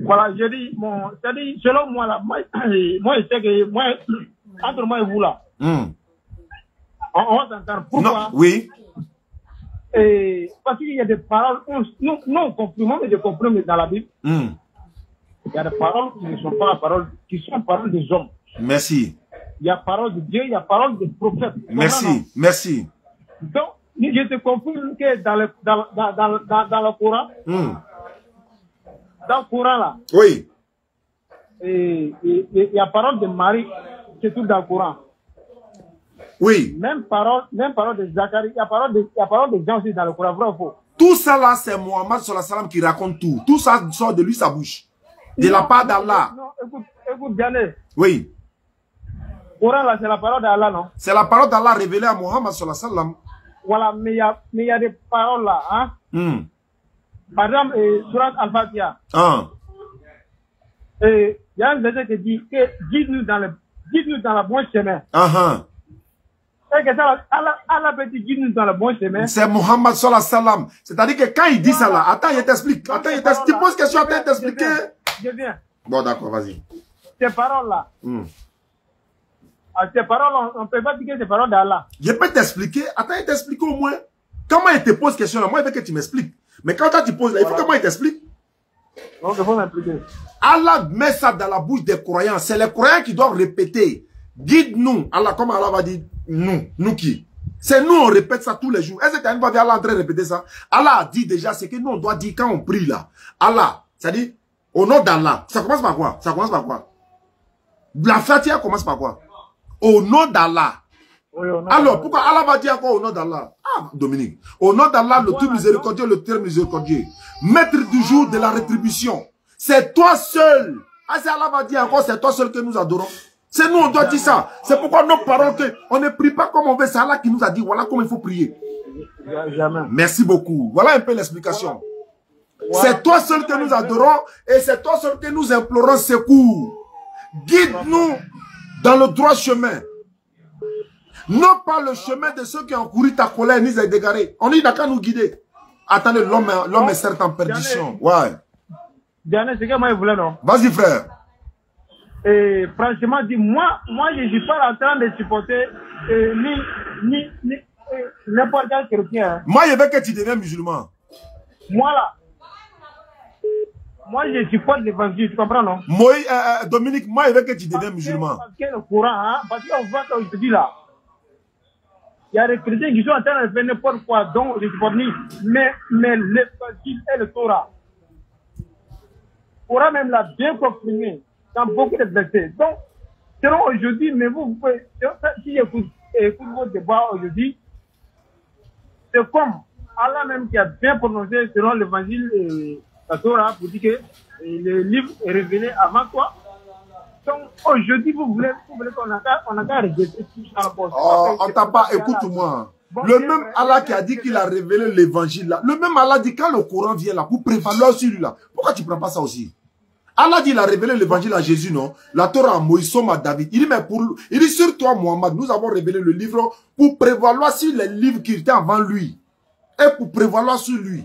Voilà, je dis, bon, c'est-à-dire, selon moi, là, moi, je sais que, moi, entre moi et vous, là, on va s'entendre. Pourquoi? Non, oui. Parce qu'il y a des paroles, nous, on comprend, mais je comprends, mais dans la Bible, il y a des paroles qui ne sont pas paroles, qui sont paroles des hommes. Merci. Il y a parole de Dieu, il y a parole des prophètes. Merci, merci. Donc, je te confirme que dans le Coran, dans le Coran là, oui, il y a parole de Marie, c'est tout dans le Coran. Oui. Même parole de Zacharie, il y a parole de Jean aussi dans le Coran, vrai ou faux? Tout ça là, c'est Mohammed sallallahu alayhi wa sallam qui raconte tout. Tout ça sort de lui, sa bouche. De la part d'Allah. Non, écoute, Diane. Oui. Coran là, c'est la parole d'Allah, non? C'est la parole d'Allah révélée à Mohammed sallallahu alayhi wa sallam. Voilà, mais il y a des paroles là, hein? Par exemple, surat Al-Fatiha. Il y a un verset qui dit que guide-nous dans le bon chemin. Et que ça, Allah peut dire guide-nous dans le bon chemin. C'est Mohammed sallallahu alayhi wa sallam. C'est-à-dire que quand il dit ça là, attends, il t'explique. Attends, tu poses question, attends, il t'explique. Je viens. Bon, d'accord, vas-y. Ces paroles là. Ces paroles, on ne peut pas dire que c'est paroles d'Allah. Je peux t'expliquer. Attends, il t'explique au moins. Comment il te pose question là, moi, il veut que tu m'expliques. Mais quand tu poses là, il faut que moi, il t'explique. Donc, il faut m'expliquer. Allah met ça dans la bouche des croyants. C'est les croyants qui doivent répéter. Guide-nous. Allah, comme Allah va dire, nous qui? C'est nous, on répète ça tous les jours. Est-ce que tu as une fois vu Allah en train de répéter ça? Allah a dit déjà, c'est que nous, on doit dire quand on prie là. Allah, c'est-à-dire, au nom d'Allah. Ça commence par quoi? Ça commence par quoi? La Fatiha commence par quoi? Au nom d'Allah. Oui, alors, pourquoi Allah va dire encore au nom d'Allah? Ah, Dominique. Au nom d'Allah, le tout miséricordieux, le très miséricordieux. Maître du jour de la rétribution. C'est toi seul. Ah, c'est Allah va dire encore, c'est toi seul que nous adorons. C'est nous, on doit dire ça. C'est pourquoi nos paroles, on ne prie pas comme on veut. C'est Allah qui nous a dit, voilà comment il faut prier. Jamais. Merci beaucoup. Voilà un peu l'explication. C'est toi seul que nous adorons et c'est toi seul que nous implorons secours. Guide-nous dans le droit chemin. Non pas le chemin de ceux qui ont couru ta colère ni dégaré. On est d'accord nous guider. Attendez, l'homme est certes en perdition. Ouais. Diane, c'est que moi je voulais, non? Vas-y, frère. Et franchement, dis moi je ne suis pas en train de supporter ni n'importe quel chrétien. Hein. Moi, je veux que tu deviennes musulman. Moi là. Moi, je supporte l'évangile, tu comprends, non? Moi, Dominique, moi, je veux que tu deviennes musulman. Parce que le Coran, hein, parce qu'on voit quand je te dis là, il y a des chrétiens qui sont en train de faire n'importe quoi, donc je supporte ni. Mais l'évangile et le Torah. Le Coran même l'a bien comprimé dans beaucoup de versets. Donc, selon aujourd'hui, mais vous pouvez, si j'écoute votre débat aujourd'hui, c'est comme Allah même qui a bien prononcé selon l'évangile et la Torah pour dire que le livre est révélé avant toi. Donc aujourd'hui, vous voulez qu'on a qu'à rejeter tout ça. Oh, on t'a pas, écoute-moi. Bon, le même Allah qui a dit qu'il a révélé l'évangile là, le même Allah dit quand le Coran vient là pour prévaloir sur lui là, pourquoi tu prends pas ça aussi? Allah dit il a révélé l'évangile à Jésus, non? La Torah à Moïse, à David. Il dit, mais il dit sur toi, Mohammed, nous avons révélé le livre pour prévaloir sur les livres qui étaient avant lui. Et pour prévaloir sur lui.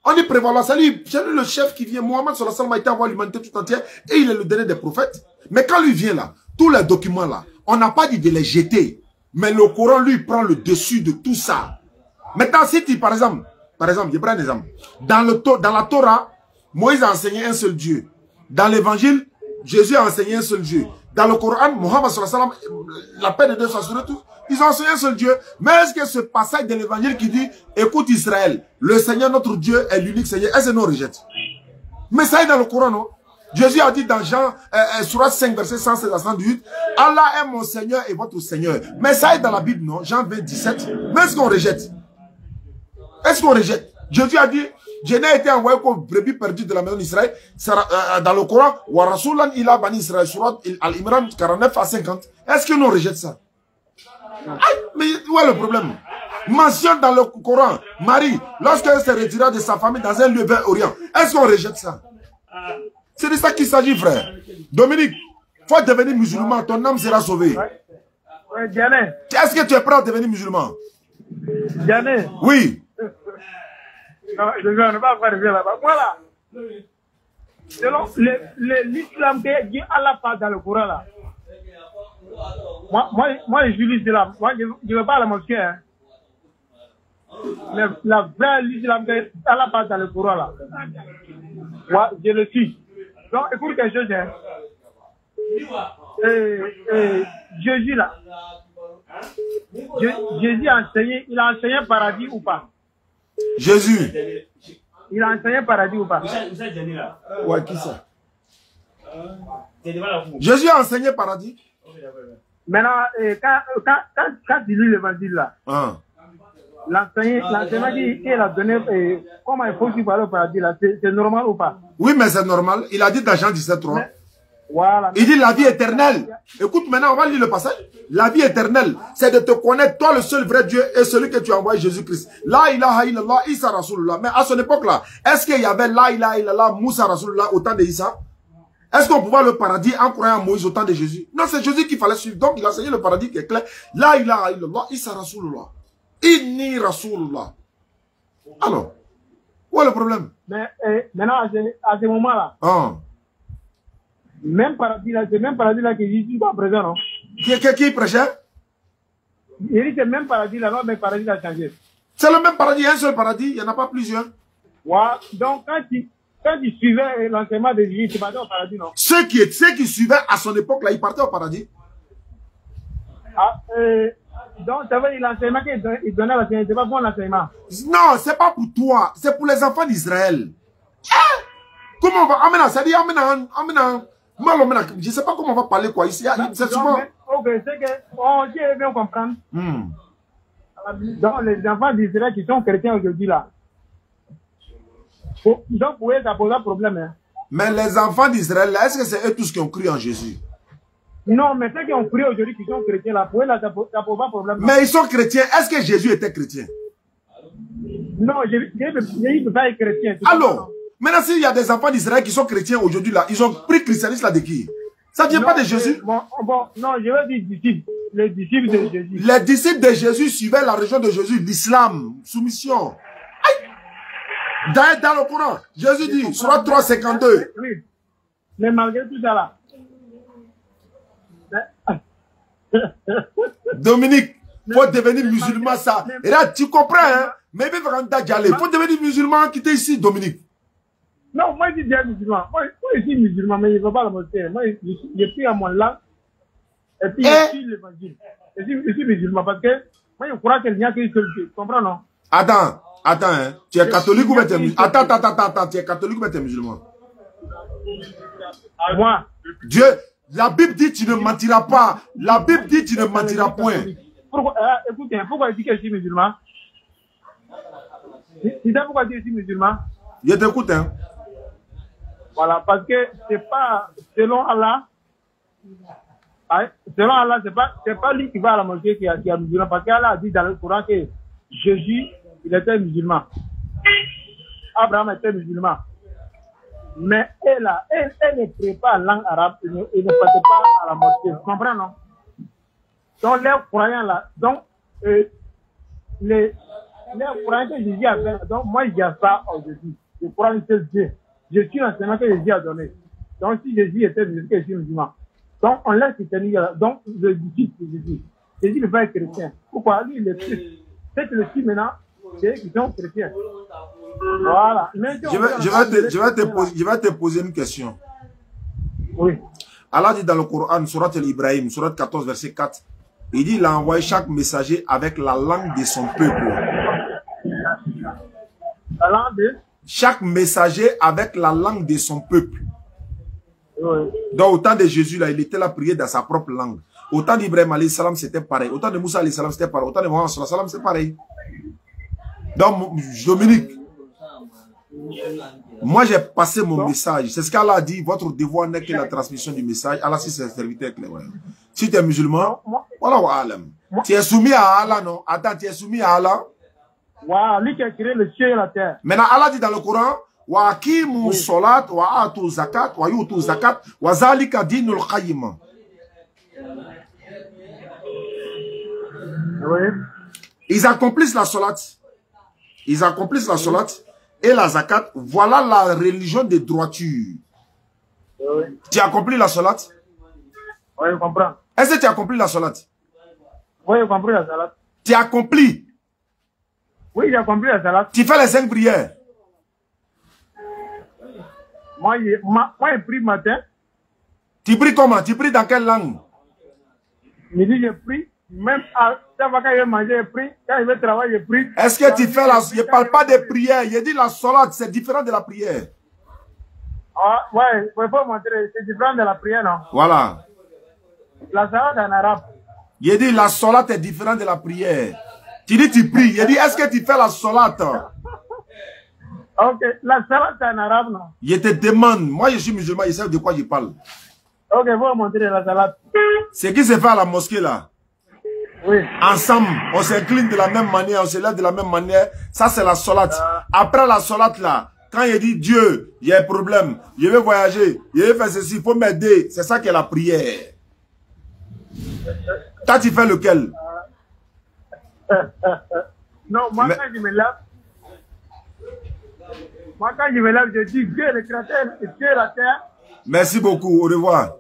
On dit prévaloir, c'est lui le chef qui vient. Mohammed sallallahu alayhi wa sallam a été envoyé à l'humanité tout entière et il est le dernier des prophètes. Mais quand lui vient là, tous les documents là, on n'a pas dit de les jeter. Mais le Coran, lui, prend le dessus de tout ça. Maintenant, si tu, par exemple, je prends un exemple. Dans la Torah, Moïse a enseigné un seul Dieu. Dans l'évangile, Jésus a enseigné un seul Dieu. Dans le Coran, Mohammed sallallahu alayhi wa sallam, la paix de Dieu soit sur eux tous, ils ont enseigné un seul Dieu. Mais est-ce que ce passage de l'évangile qui dit, écoute Israël, le Seigneur notre Dieu est l'unique Seigneur, est-ce que nous rejette? Mais ça est dans le Coran, non? Jésus a dit dans Jean, surat 5, verset 116 à 118, Allah est mon Seigneur et votre Seigneur. Mais ça est dans la Bible, non? Jean 20, 17. Mais est-ce qu'on rejette? Est-ce qu'on rejette? Jésus a dit, je n'ai été envoyé comme brebis perdu de la maison d'Israël. Dans le Coran, wa rasulan ila bani Israël, surat Al-Imran 49 à 50. Est-ce que nous rejette ça? Aïe, mais où est le problème? Mentionne dans le Coran, Marie, lorsqu'elle se retira de sa famille dans un lieu vers Orient. Est-ce qu'on rejette ça? C'est de ça qu'il s'agit, frère. Dominique, faut devenir musulman, ton âme sera sauvée. Diané. Est-ce que tu es prêt à devenir musulman? Diané. Oui. Non, je ne vais pas faire là-bas. Voilà. Selon l'islam que Dieu Allah parle dans le Coran là. Moi, je suis l'islam. Moi, je ne vais pas à la mosquée. Hein. La vraie l'islam que Allah parle dans le Coran là. Moi, je le suis. Donc, écoute quelque chose. Hein. Jésus là. Jésus a enseigné, il a enseigné paradis ou pas? Jésus. Il a enseigné paradis ou pas? Ouais, qui ça? Jésus a enseigné paradis. Maintenant, quand tu lis l'évangile là, l'enseignement qu'il a donné, comment il faut suivre le paradis là, c'est normal ou pas? Oui, mais c'est normal. Il a dit dans Jean 17:3. Voilà. Il dit la vie éternelle. Écoute, maintenant, on va lire le passage. La vie éternelle, c'est de te connaître, toi le seul vrai Dieu et celui que tu as envoyé, Jésus-Christ. La ilaha illallah, Isa Rasulullah. Mais à son époque-là, est-ce qu'il y avait la ilaha illallah, Moussa Rasulullah au temps de Isa? Est-ce qu'on pouvait le paradis en croyant à Moïse au temps de Jésus? Non, c'est Jésus qu'il fallait suivre. Donc, il a enseigné le paradis qui est clair. La ilaha illallah, Isa Rasulullah. Inni Rasulullah. Alors, où est le problème? Mais maintenant, à ce moment-là, même paradis là, c'est même paradis là que Jésus n'est pas présent, non? Qui prêchait? Il dit c'est même paradis là, non, mais paradis a changé. C'est le même paradis, un seul paradis, il n'y en a pas plusieurs. Ouais, donc quand tu suivais l'enseignement de Jésus, tu partais au paradis, non? Ceux qui suivaient à son époque là, ils partaient au paradis. Donc ça veut dire l'enseignement qu'il donnait l'enseignement, c'est pas bon l'enseignement. Non, c'est pas pour toi, c'est pour les enfants d'Israël. Comment on va amener ça? Je ne sais pas comment on va parler quoi ici. C'est souvent. Ok, c'est que Dieu veut bien comprendre. Donc les enfants d'Israël qui sont chrétiens aujourd'hui là. Donc pour eux, ça pose un problème. Hein. Mais les enfants d'Israël, est-ce que c'est eux tous qui ont cru en Jésus? Non, mais ceux qui ont cru aujourd'hui, qui sont chrétiens là, pour eux, là, ça pose pas problème. Mais ils sont chrétiens. Est-ce que Jésus était chrétien? Non, Jésus ne peut pas être chrétien. Alors, maintenant, s'il y a des enfants d'Israël qui sont chrétiens aujourd'hui là, ils ont pris le christianisme là de qui? Ça ne vient pas de Jésus? Bon, non, je veux dire disciples. Les disciples de Jésus. Les disciples de Jésus suivaient la religion de Jésus, l'islam, soumission. Dans le Coran, Jésus dit, Surat 3:52. Oui. Mais malgré tout ça là. Dominique, faut devenir musulman ça. Et là, tu comprends, hein? Mais il faut devenir musulman, quitter ici, Dominique. Non, moi je dis musulman. Moi je suis musulman, mais je ne veux pas la mosquée. Moi je prie à mon langue. Et puis je suis l'évangile. Je suis musulman parce que moi je crois qu'il n'y a qu'une seule Dieu. Tu comprends, non? Attends, hein? Tu es catholique ou tu es musulman? Attends, tu es catholique ou tu es musulman? Moi. Dieu, la Bible dit tu ne mentiras pas. La Bible dit tu ne mentiras point. Écoutez, pourquoi il dit que je suis musulman? Tu sais pourquoi je suis musulman? Je t'écoute, hein? Voilà, parce que c'est pas, selon Allah, c'est pas lui qui va à la mosquée qui est musulman, parce qu'Allah a dit dans le Coran que Jésus, il était musulman. Abraham était musulman. Mais elle ne prie pas la langue arabe, elle ne passe pas à la mosquée. Tu comprends, non? Donc, les croyants là, donc, les croyants que Jésus a fait, donc, moi, il y a ça aujourd'hui. Je crois en seul Dieu. Je suis l'enseignement que Jésus a donné. Donc, si Jésus était musulman, je suis musulman. Donc, on laisse tenir là. Donc, le disciple de Jésus. Jésus ne va être chrétien. Pourquoi? Lui, il est plus. C'est que le suit maintenant, c'est qu'ils sont chrétiens. Voilà. Je vais te poser une question. Oui. Allah dit dans le Coran, Surat Al-Ibrahim, Surat 14, verset 4, il dit, il a envoyé chaque messager avec la langue de son peuple. La langue de? Chaque messager avec la langue de son peuple. Oui. Donc, au temps de Jésus, là, il était là prier dans sa propre langue. Au temps d'Ibrahim, alayhi salam, c'était pareil. Au temps de Moussa, alayhi salam, c'était pareil. Au temps de Mohammed, alayhi salam, c'est pareil. Donc, Dominique, moi, j'ai passé mon message. C'est ce qu'Allah a dit. Votre devoir n'est que la transmission du message. Allah, si c'est serviteur clair. Si tu es musulman, voilà, tu es soumis à Allah, non? Attends, tu es soumis à Allah. Wow, lui qui a créé le ciel et la terre. Maintenant, Allah dit dans le Coran, wa aqimu salat wa atu zakat wa yutu zakat wa zalika dinul qayyim. Oui. Ils accomplissent la salat. Ils accomplissent la salat et la zakat. Voilà la religion des droitures. Oui. Tu as accompli la salat? Oui, je comprends. Est-ce que tu as accompli la salat? Oui, j'ai compris la salat. Tu as accompli? Oui, j'ai compris la salat. Tu fais les 5 prières? Moi, je prie matin. Tu pries comment? Tu pries dans quelle langue? Midi, je prie. Même quand je vais manger, je prie. Quand je vais travailler, je prie. Est-ce que tu fais la... Je ne parle pas de prière. Je dis la salat, c'est différent de la prière. Ah, ouais, il faut montrer. C'est différent de la prière, non? Voilà. La salat en arabe. Je dis la salat est différent de la prière. Tu dis tu pries. Je dis est-ce que tu fais la salat? Ok, la salat en arabe, non? Je te demande. Moi, je suis musulman. Je sais de quoi je parle. Ok, il faut montrer la salat. Ce qui se fait à la mosquée, là. Oui. Ensemble, on s'incline de la même manière, on se lève de la même manière. Ça, c'est la salat. Après la salat, là, quand il dit Dieu, il y a un problème, je vais voyager, je vais faire ceci, il faut m'aider. C'est ça qui est la prière. Toi, tu fais lequel? Non, moi, quand je me lève, je dis Dieu le créateur, Dieu la terre. Merci beaucoup, au revoir.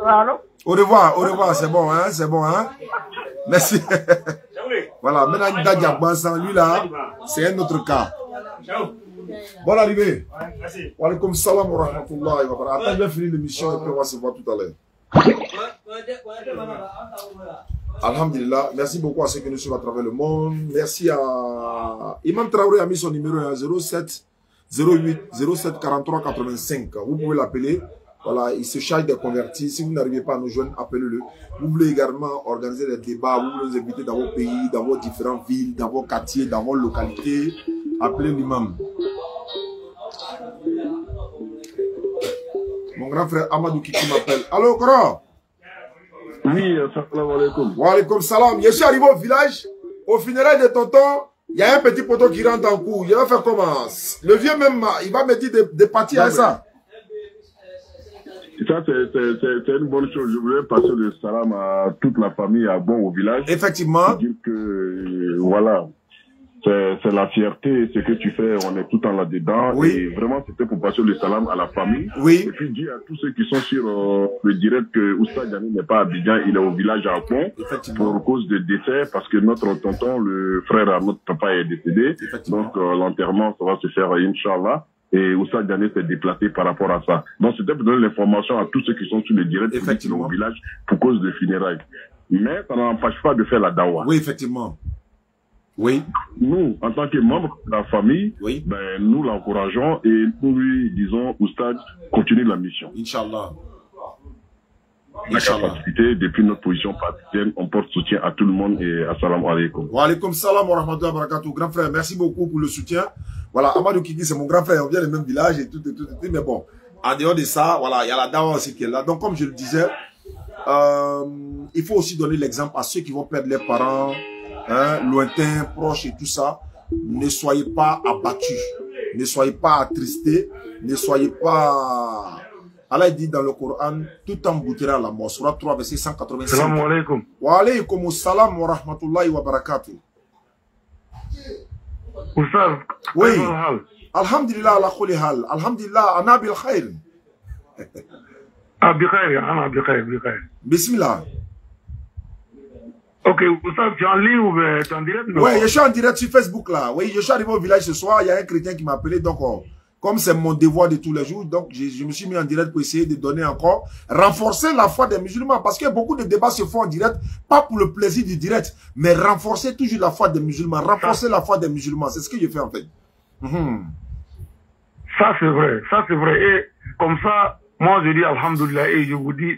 Allô? Au revoir, c'est bon, hein, c'est bon, hein. Merci. Voilà, maintenant, lui là, c'est un autre cas. Bonne arrivée. Wa alaykoum salam wa rahmatullahi wa barakatuh. Attends, je vais finir l'émission et puis on va se voir tout à l'heure. Alhamdulillah, merci beaucoup à ceux qui nous suivent à travers le monde. Merci à Imam Traoré a mis son numéro 07 08 07 43 85. Vous pouvez l'appeler. Voilà, il se charge de convertir. Si vous n'arrivez pas à nous joindre, appelez-le. Vous voulez également organiser des débats, vous voulez nous inviter dans vos pays, dans vos différentes villes, dans vos quartiers, dans vos localités. Appelez l'imam. Mon grand frère Amadou Kiki m'appelle. Allô, Koro? Oui, salam alaikum. Wa alaykoum salam. Je suis arrivé au village, au funérail de tonton. Il y a un petit poteau qui rentre en cours. Je vais faire comment? Le vieux même, il va me dire de partir à ça. Ça, c'est une bonne chose. Je voulais passer le salam à toute la famille à Bon au village. Effectivement. Dire que, voilà, c'est la fierté, ce que tu fais, on est tout le temps là-dedans. Oui. Et vraiment, c'était pour passer le salam à la famille. Oui. Et puis dire à tous ceux qui sont sur le direct que Oustad Diané n'est pas à Abidjan, il est au village à Bon. Pour cause de décès, parce que notre tonton, le frère à notre papa est décédé. Donc, l'enterrement, ça va se faire, Inch'Allah. Et Oustad Diané s'est déplacé par rapport à ça. Donc, c'était pour donner l'information à tous ceux qui sont sur le direct au village pour cause de funérailles. Mais ça n'empêche pas de faire la dawa. Oui, effectivement. Oui. Nous, en tant que membres de la famille, oui. Ben, nous l'encourageons et nous lui disons, Oustad, continue la mission. Inch'Allah. La capacité, depuis notre position partisane, on porte soutien à tout le monde et assalamu alaikum. Wa alaykoum salam wa rahmatullahi wa barakatuh. Grand frère, merci beaucoup pour le soutien. Voilà, Amadou Kiki, c'est mon grand frère, on vient du même village et tout, mais bon, en dehors de ça, voilà, il y a la dawa aussi qui est là. Donc, comme je le disais, il faut aussi donner l'exemple à ceux qui vont perdre leurs parents, hein, lointains, proches et tout ça. Ne soyez pas abattus, ne soyez pas attristés, ne soyez pas... Allah dit dans le Coran, tout embouteillera à la mort. Surah 3, verset 185. Salam alaikum. Wa alaykum salam wa rahmatullahi wa barakatuh. Oustaz, oui. Alhamdulillah ala khuli hal. Alhamdulillah, ana bil khair. Bil khair, ana bil khair. Bismillah. Ok, Oustaz, tu es en ligne ou tu es en direct? Oui, je suis en direct sur Facebook là. Oui, je suis arrivé au village ce soir. Il y a un chrétien qui m'a appelé. Donc, comme c'est mon devoir de tous les jours, donc je me suis mis en direct pour essayer de donner encore, renforcer la foi des musulmans. Parce que beaucoup de débats se font en direct, pas pour le plaisir du direct, mais renforcer toujours la foi des musulmans. Renforcer la foi des musulmans. C'est ce que je fais en fait. Ça c'est vrai, ça c'est vrai. Et comme ça, moi je dis alhamdoulilah et je vous dis,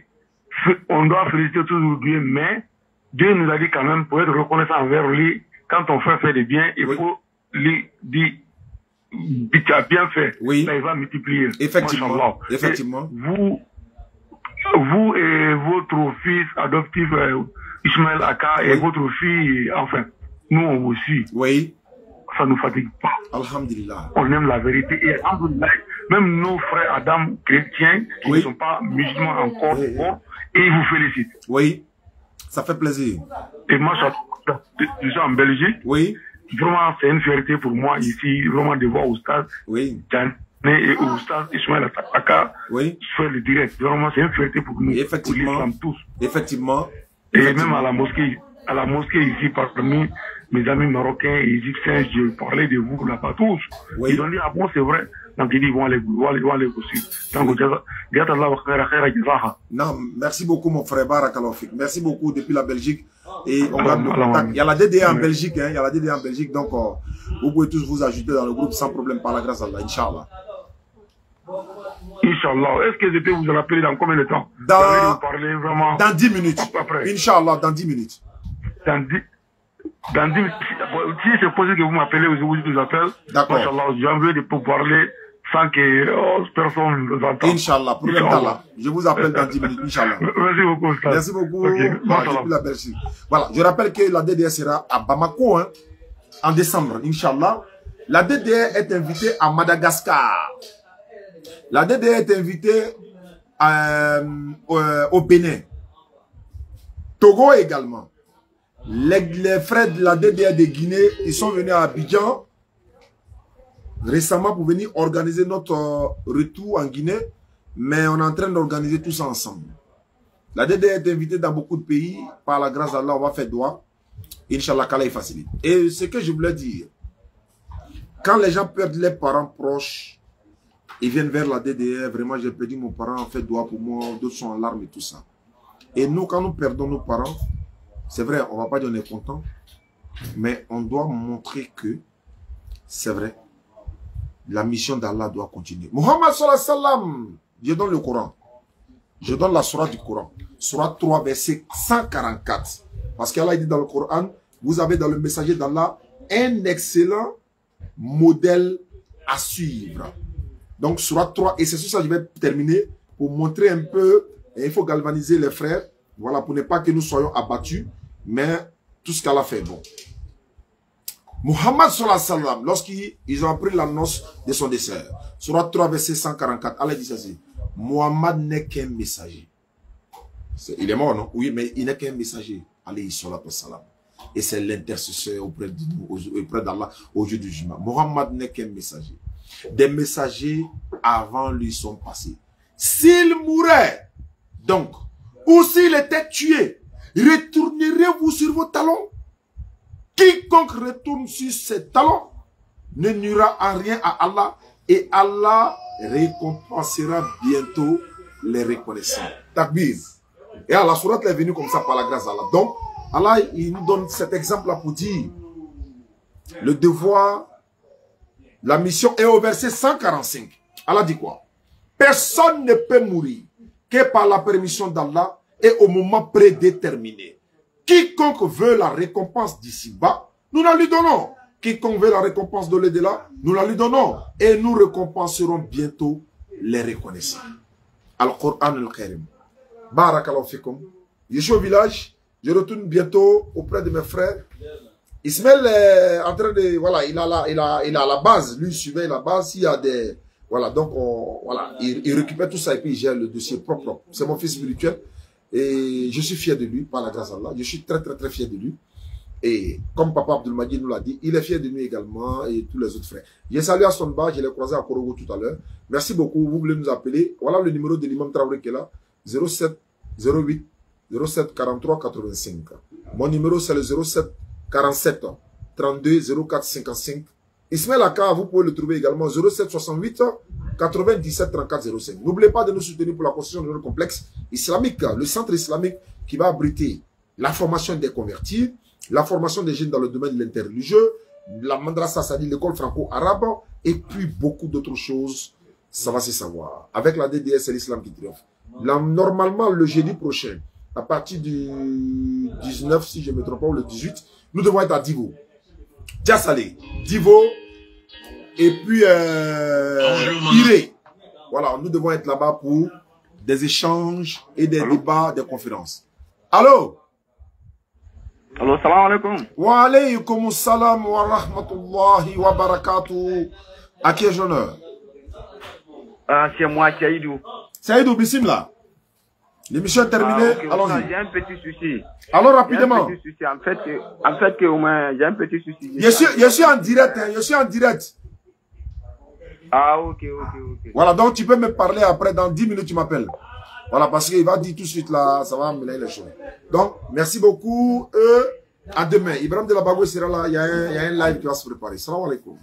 on doit féliciter toujours Dieu, mais Dieu nous a dit quand même, pour être reconnaissant envers lui, quand ton frère fait des biens, il faut lui dire, tu as bien fait. Oui. Là, il va multiplier. Effectivement. Effectivement. Vous et votre fils adoptif, Ismaël Aka, et votre fille, enfin, nous on vous suit. Oui. Ça nous fatigue pas. Alhamdulillah. On aime la vérité. Et alhamdulillah, même nos frères Adam chrétiens, qui ne sont pas musulmans encore, et ils vous félicitent. Oui. Ça fait plaisir. Et moi, je suis en Belgique. Oui. Vraiment, c'est une fierté pour moi ici, vraiment de voir Oustaz. Oui. Et Oustaz Ismaël Ataka. Oui. Faire le direct. Vraiment, c'est une fierté pour nous. Effectivement. Pour l'islam tous. Effectivement. Et même à la mosquée ici, parmi mes amis marocains et égyptiens, je parlais de vous là-bas tous. Oui. Ils ont dit, ah bon, c'est vrai. Donc ils disent, ils vont aller aussi. Non, merci beaucoup mon frère Barakalofik. Merci beaucoup depuis la Belgique. Et on garde le contact. Il y a la DDA en Belgique, hein. Il y a la DDA en Belgique. Donc, vous pouvez tous vous ajouter dans le groupe sans problème par la grâce d'Allah. Inch'Allah. Inch'Allah. Est-ce que je peux vous rappeler dans combien de temps? Dans 10 minutes. Inch'Allah, dans 10 minutes. Dans 10 minutes. Si c'est possible que vous m'appelez, je vous appelle. D'accord. Inch'Allah, j'ai envie de vous parler sans que personne ne vous entende. Inch'Allah, problème d'Allah. Je vous appelle dans 10 minutes, Inch'Allah. Merci beaucoup, Ustaz. Merci beaucoup. Okay. Depuis la Belgique. Voilà, je rappelle que la DDR sera à Bamako, hein, en décembre, Inch'Allah. La DDR est invitée à Madagascar. La DDR est invitée au Bénin. Togo également. Les frères de la DDR de Guinée, ils sont venus à Abidjan récemment pour venir organiser notre retour en Guinée, mais on est en train d'organiser tout ça ensemble. La DDR est invitée dans beaucoup de pays, par la grâce d'Allah, on va faire doigt. Inch'Allah, qu'Allah y facilite. Et ce que je voulais dire, quand les gens perdent les parents proches, ils viennent vers la DDR, vraiment j'ai perdu mon parent, on fait doigt pour moi, d'autres sont en larmes et tout ça. Et nous, quand nous perdons nos parents, c'est vrai, on ne va pas dire qu'on est content, mais on doit montrer que, c'est vrai, la mission d'Allah doit continuer. Muhammad sallallahu alayhi wa sallam, je donne le Coran. Je donne la surah du Coran. Surah 3, verset 144. Parce qu'Allah dit dans le Coran, vous avez dans le messager d'Allah un excellent modèle à suivre. Donc, surah 3, et c'est sur ça que je vais terminer pour montrer un peu, et il faut galvaniser les frères, voilà, pour ne pas que nous soyons abattus, mais tout ce qu'Allah fait bon. Muhammad sallallahu alayhi wa sallam, lorsqu'ils ont appris l'annonce de son décès, surah 3, verset 144, Allah dit ceci, Muhammad n'est qu'un messager. Il est mort, non? Oui, mais il n'est qu'un messager, alayhi salatu wa salam. Et c'est l'intercesseur auprès de nous, auprès d'Allah, au jour du jugement. Muhammad n'est qu'un messager. Des messagers avant lui sont passés. S'il mourait, donc, ou s'il était tué, retournerez-vous sur vos talons? Quiconque retourne sur ses talons ne nuira en rien à Allah et Allah récompensera bientôt les reconnaissants. Takbir. Et Allah, la sourate est venue comme ça par la grâce d'Allah. Donc, Allah, il nous donne cet exemple-là pour dire le devoir, la mission est au verset 145. Allah dit quoi? Personne ne peut mourir que par la permission d'Allah et au moment prédéterminé. Quiconque veut la récompense d'ici-bas, nous la lui donnons. Quiconque veut la récompense de l'au-delà, nous la lui donnons. Et nous récompenserons bientôt les reconnaissants. Al-Qur'an al-Karim. Barakallahu fikum. Je suis au village. Je retourne bientôt auprès de mes frères. Ismaël est en train de... Voilà, il a la base. Lui, il surveille la base. S'il y a des... Voilà, donc, voilà, il récupère tout ça et puis il gère le dossier propre. C'est mon fils spirituel. Et je suis fier de lui, par la grâce d'Allah. Je suis très, très, très fier de lui. Et comme Papa Abdelmadi nous l'a dit, il est fier de nous également et tous les autres frères. J'ai salué à Sonba, je l'ai croisé à Korogo tout à l'heure. Merci beaucoup. Vous voulez nous appeler. Voilà le numéro de l'imam Traoré qui est là. 07 08 07 43 85. Mon numéro c'est le 07 47 32 04 55. Ismaël Aka, vous pouvez le trouver également 07 68 97 34 05. N'oubliez pas de nous soutenir pour la construction de notre complexe islamique, le centre islamique qui va abriter la formation des convertis, la formation des jeunes dans le domaine de l'interreligieux, la madrasa, c'est-à-dire l'école franco-arabe, et puis beaucoup d'autres choses, ça va se savoir. Avec la DDS, c'est l'islam qui triomphe. Là, normalement, le jeudi prochain, à partir du 19, si je ne me trompe pas, ou le 18, nous devons être à Divo. Diassalé, Divo, et puis Iré. Voilà, nous devons être là-bas pour des échanges et des débats, des conférences. Allô? Allô, salam alaikum. Wa alaykum salam wa rahmatullahi wa barakatuh. À qui ai-je l'honneur? C'est moi, Saïdou. Saïdou, bismillah. L'émission est terminée, allons-y. J'ai un petit souci. Alors rapidement. J'ai un petit souci. En fait, au moins, j'ai un petit souci. Je suis en direct, hein, je suis en direct. Ah, ok. Voilà, donc tu peux me parler après, dans 10 minutes tu m'appelles. Voilà, parce qu'il va dire tout de suite là, ça va mêler les choses. Donc, merci beaucoup. À demain. Ibrahim de la Bagoué sera là, il y a un live qui va se préparer. Salam alaikum.